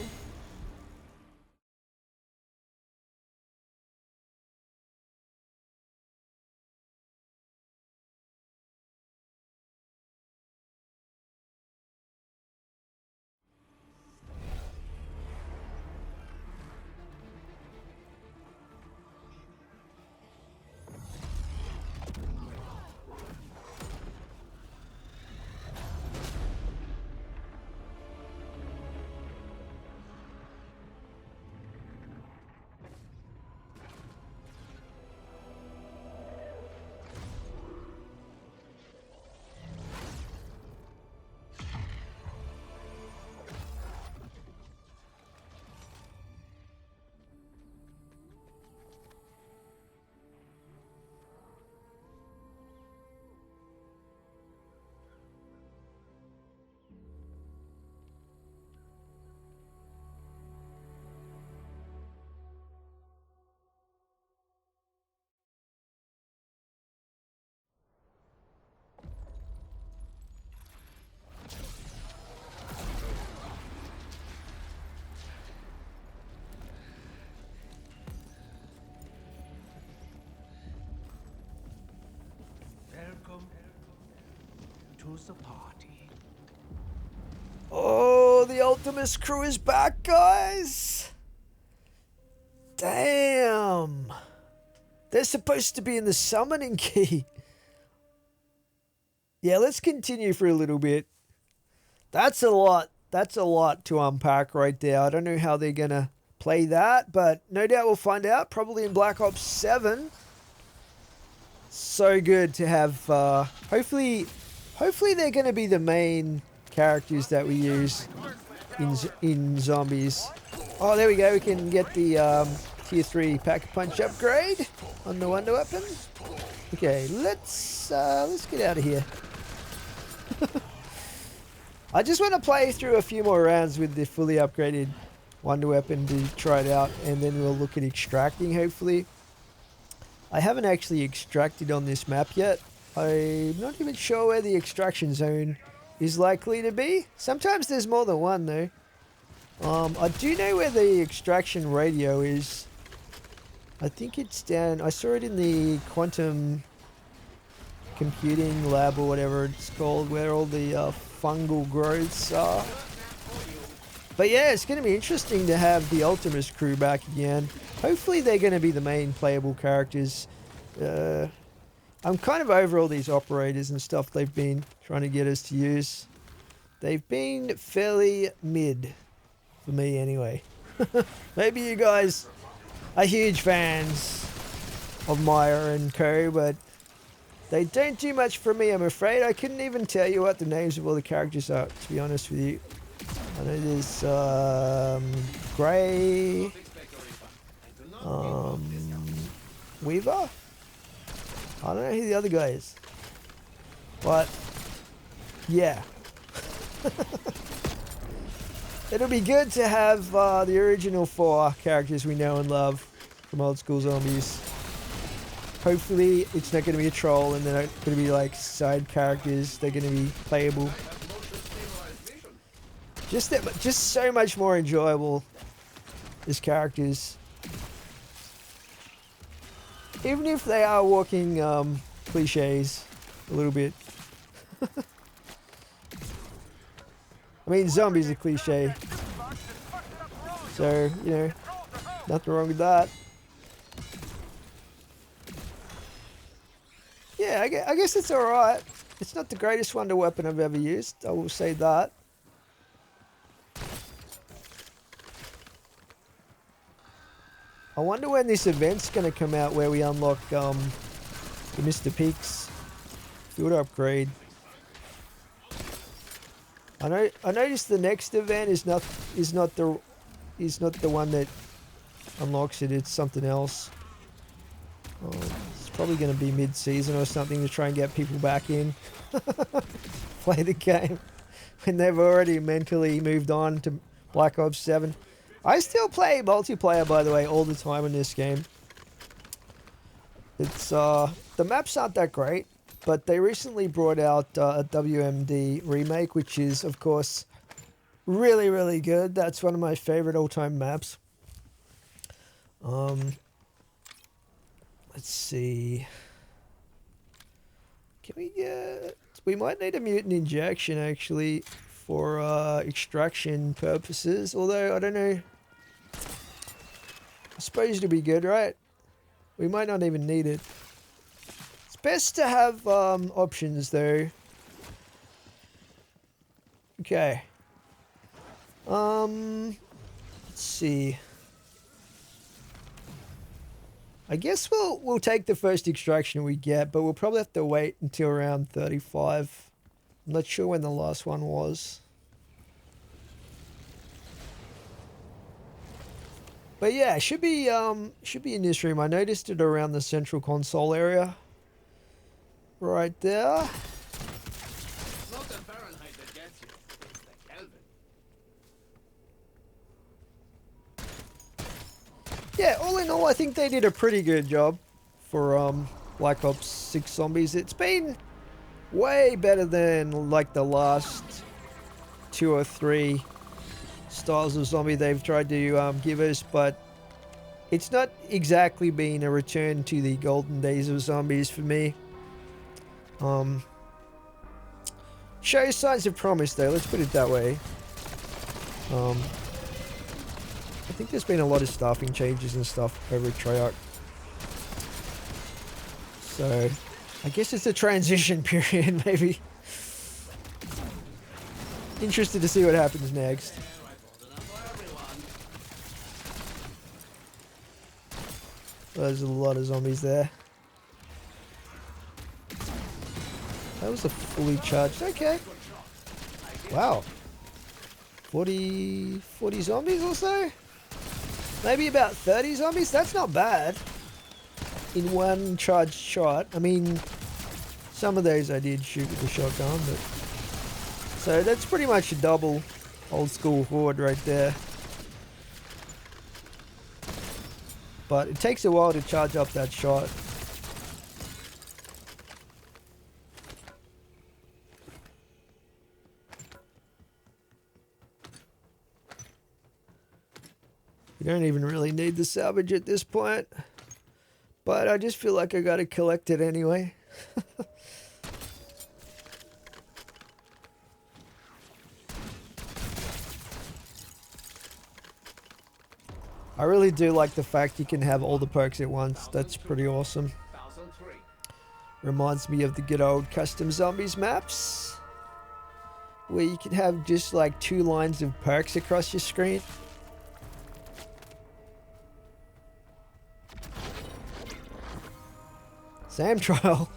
who's the party? Oh, the Ultimus crew is back, guys. Damn. They're supposed to be in the summoning key. Yeah, let's continue for a little bit. That's a lot. That's a lot to unpack right there. I don't know how they're going to play that, but no doubt we'll find out. Probably in Black Ops 7. So good to have, hopefully they're going to be the main characters that we use in zombies. Oh, there we go. We can get the tier 3 pack-a-punch upgrade on the wonder weapon. Okay, let's get out of here. I just want to play through a few more rounds with the fully upgraded wonder weapon to try it out, and then we'll look at extracting, hopefully. I haven't actually extracted on this map yet. I'm not even sure where the extraction zone is likely to be. Sometimes there's more than one, though. I do know where the extraction radio is. I think it's down... I saw it in the quantum computing lab or whatever it's called, where all the fungal growths are. But yeah, it's going to be interesting to have the Ultimus crew back again. Hopefully they're going to be the main playable characters. I'm kind of over all these operators and stuff they've been trying to get us to use. They've been fairly mid, for me anyway. Maybe you guys are huge fans of Maya and co, but they don't do much for me, I'm afraid. I couldn't even tell you what the names of all the characters are, to be honest with you. I know there's Grey, Weaver. I don't know who the other guy is, but yeah. It'll be good to have the original 4 characters we know and love from old school zombies. Hopefully it's not going to be a troll and they're not going to be like side characters. They're going to be playable. Just so much more enjoyable as characters. Even if they are walking cliches a little bit. I mean, zombies are cliche. So, you know, nothing wrong with that. Yeah, I guess it's alright. It's not the greatest wonder weapon I've ever used. I will say that. I wonder when this event's going to come out where we unlock the Mr. Peaks field upgrade. I noticed the next event is not the one that unlocks it. It's something else. It's probably going to be mid-season or something to try and get people back in. Play the game when they've already mentally moved on to Black Ops 7. I still play multiplayer, by the way, all the time in this game. It's the maps aren't that great, but they recently brought out a WMD remake, which is, of course, really, really good. That's one of my favorite all-time maps. Let's see. Can we get... We might need a mutant injection, actually, for extraction purposes. Although, I don't know. I suppose it'll be good, right? We might not even need it. It's best to have options, though. Okay. Let's see. I guess we'll take the first extraction we get, but we'll probably have to wait until around 35. I'm not sure when the last one was. But yeah, should be in this room. I noticed it around the central console area. Right there. It's not the Fahrenheit that gets you, it's the Kelvin. Yeah, all in all, I think they did a pretty good job for Black Ops 6 Zombies. It's been way better than like the last 2 or 3 styles of zombie they've tried to give us, but it's not exactly been a return to the golden days of zombies for me. Shows signs of promise, though. Let's put it that way. I think there's been a lot of staffing changes and stuff over at Treyarch. So, I guess it's a transition period, maybe. Interested to see what happens next. There's a lot of zombies there. That was a fully charged. Okay. Wow. 40 zombies or so? Maybe about 30 zombies? That's not bad. In one charged shot. I mean, some of those I did shoot with the shotgun, but... So that's pretty much a double old school horde right there. But it takes a while to charge up that shot. You don't even really need the salvage at this point. But I just feel like I gotta collect it anyway. I really do like the fact you can have all the perks at once. That's pretty awesome. Reminds me of the good old custom zombies maps, where you can have just like 2 lines of perks across your screen. Sam trial.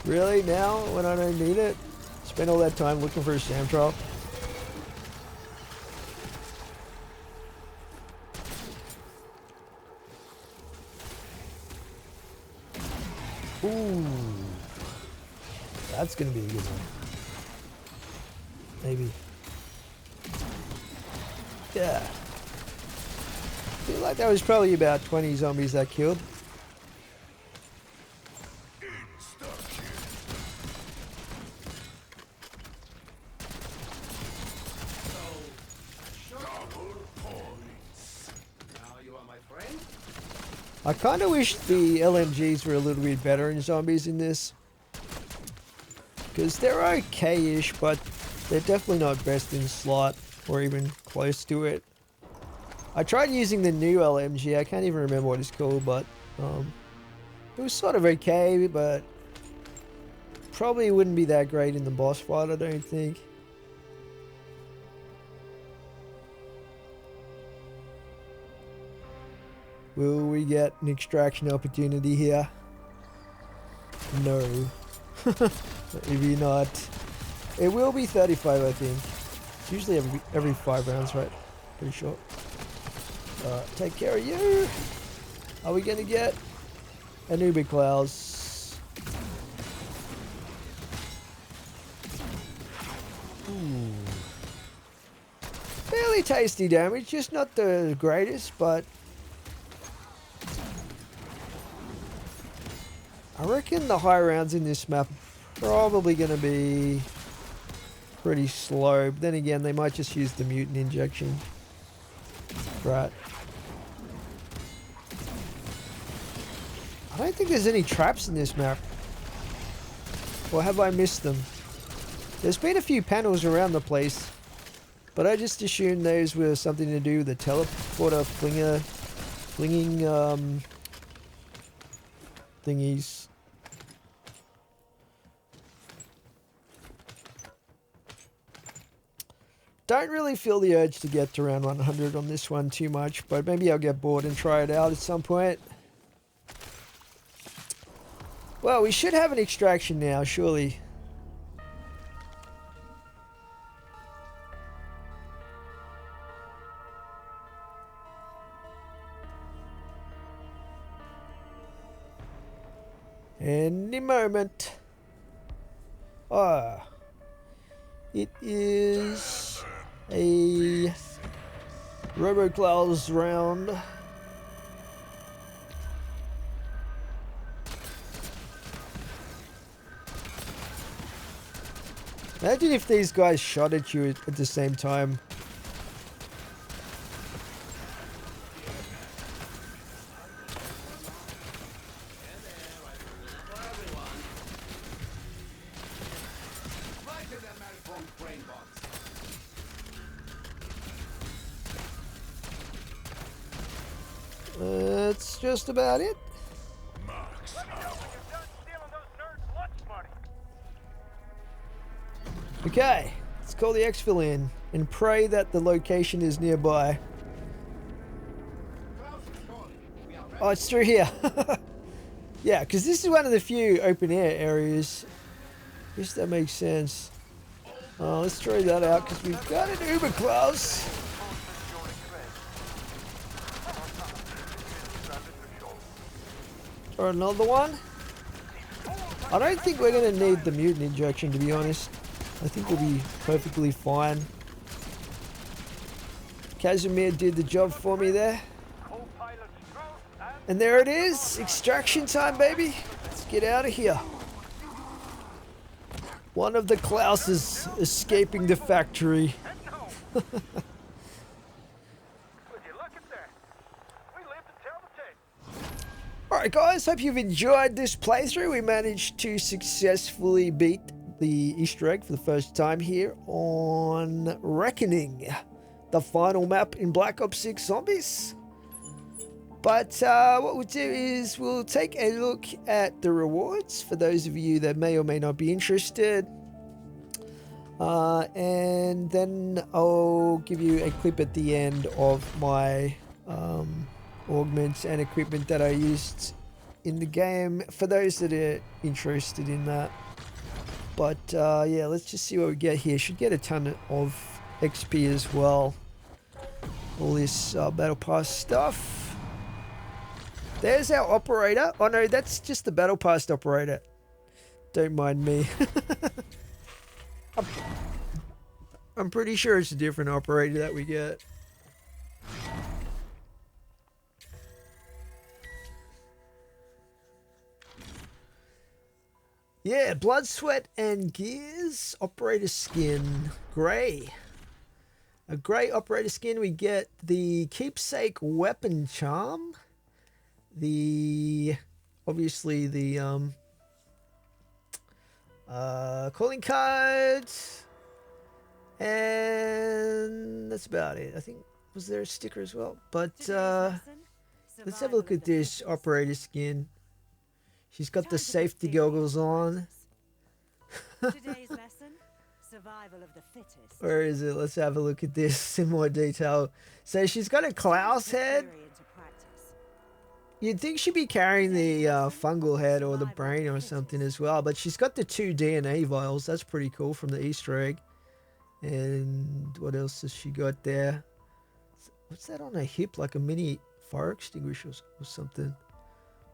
Really? Now when I don't need it? Spend all that time looking for a Sam trial? Ooh. That's gonna be a good one. Maybe. Yeah. I feel like that was probably about 20 zombies that killed. I kind of wish the LMGs were a little bit better in zombies in this. Because they're okay-ish, but they're definitely not best in slot or even close to it. I tried using the new LMG, I can't even remember what it's called, but it was sort of okay, but probably wouldn't be that great in the boss fight, I don't think. Will we get an extraction opportunity here? No. Maybe not. It will be 35, I think. It's usually every 5 rounds, right? Pretty sure. Take care of you. Are we gonna get an Uber Klaus? Ooh. Fairly tasty damage, just not the greatest, but I reckon the high rounds in this map are probably going to be pretty slow. But then again, they might just use the mutant injection. Right. I don't think there's any traps in this map. Or have I missed them? There's been a few panels around the place, but I just assumed those were something to do with the teleporter flinging thingies. Don't really feel the urge to get to round 100 on this one too much, but maybe I'll get bored and try it out at some point. Well, we should have an extraction now, surely. Any moment. Ah. It is a RoboClaws round. Imagine if these guys shot at you at the same time. that's just about it. Okay, let's call the exfil in and pray that the location is nearby. Oh, it's through here. Yeah, because this is one of the few open air areas. I guess that makes sense. Let's throw that out because we've got an Uber close. Or another one. I don't think we're going to need the mutant injection, to be honest. I think we'll be perfectly fine. Casimir did the job for me there. And there it is. Extraction time, baby. Let's get out of here. One of the Klauses escaping the factory. Alright guys, hope you've enjoyed this playthrough. We managed to successfully beat the Easter egg for the first time here on Reckoning, the final map in Black Ops 6 Zombies. But what we'll do is we'll take a look at the rewards for those of you that may or may not be interested. And then I'll give you a clip at the end of my augments and equipment that I used in the game for those that are interested in that. But yeah, let's just see what we get here. Should get a ton of XP as well. All this battle pass stuff. There's our operator. Oh no, that's just the battle pass operator. Don't mind me. I'm pretty sure it's a different operator that we get. Yeah, blood, sweat, and gears. Operator skin. Grey. A grey operator skin. We get the keepsake weapon charm. Obviously the calling cards, and that's about it. I think, was there a sticker as well? But let's have a look at this operator skin. She's got the safety goggles on. Today's lesson, survival of the fittest. Where is it? Let's have a look at this in more detail. So she's got a Klaus head. You'd think she'd be carrying the fungal head or the brain or something as well, but she's got the 2 DNA vials. That's pretty cool from the Easter egg. And what else has she got there? What's that on her hip? Like a mini fire extinguisher or something.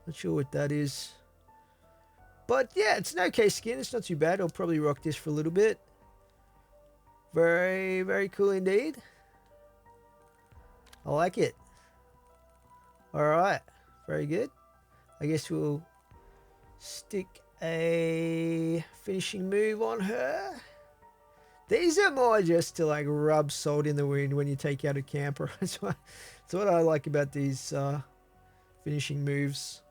Not sure what that is. But yeah, it's an okay skin. It's not too bad. I'll probably rock this for a little bit. Very, very cool indeed. I like it. Alright. Very good. I guess we'll stick a finishing move on her. These are more just to like rub salt in the wound when you take out a camper. That's what I like about these finishing moves.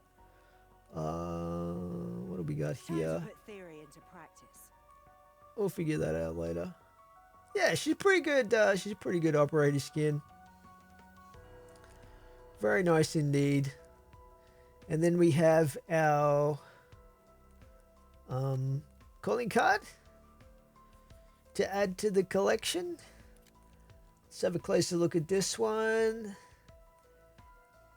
What do we got here? We'll figure that out later. Yeah, she's pretty good. She's a pretty good operator skin. Very nice indeed. And then we have our calling card to add to the collection. Let's have a closer look at this one.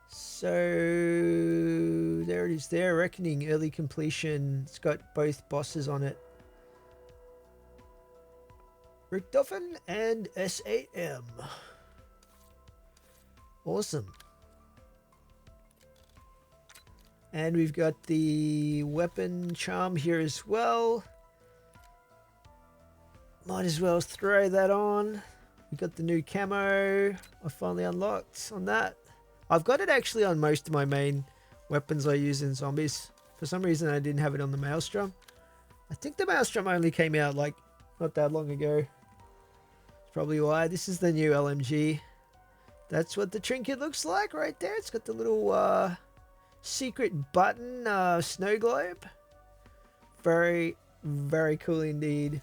So there it is there. Reckoning early completion. It's got both bosses on it. Richthofen and SAM. Awesome. And we've got the weapon charm here as well. Might as well throw that on. We got the new camo. I finally unlocked on that. I've got it actually on most of my main weapons I use in zombies. For some reason I didn't have it on the Maelstrom. I think the Maelstrom only came out like not that long ago. That's probably why. This is the new LMG. That's what the trinket looks like right there. It's got the little secret button snow globe. Very, very cool indeed.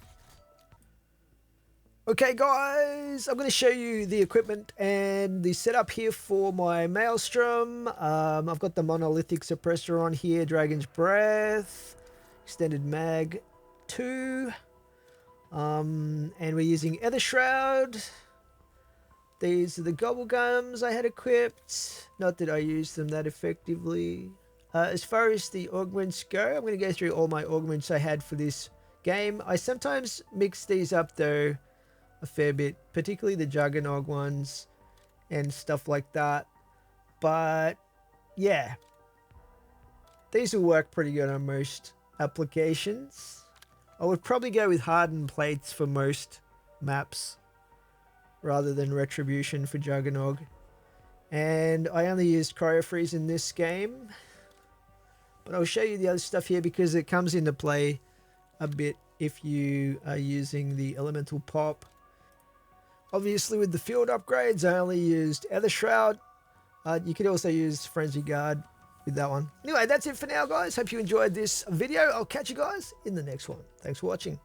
Okay guys, I'm going to show you the equipment and the setup here for my Maelstrom. I've got the monolithic suppressor on here, Dragon's Breath, extended mag 2, and we're using Ether Shroud. These are the gobble gums I had equipped, not that I use them that effectively. As far as the augments go, I'm going to go through all my augments I had for this game. I sometimes mix these up though a fair bit, particularly the Juggernog ones and stuff like that. But yeah, these will work pretty good on most applications. I would probably go with hardened plates for most maps rather than Retribution for Juggernog. And I only used Cryofreeze in this game, but I'll show you the other stuff here because it comes into play a bit if you are using the Elemental Pop. Obviously with the field upgrades, I only used Ether Shroud. You could also use Frenzy Guard with that one. Anyway, that's it for now, guys. Hope you enjoyed this video. I'll catch you guys in the next one. Thanks for watching.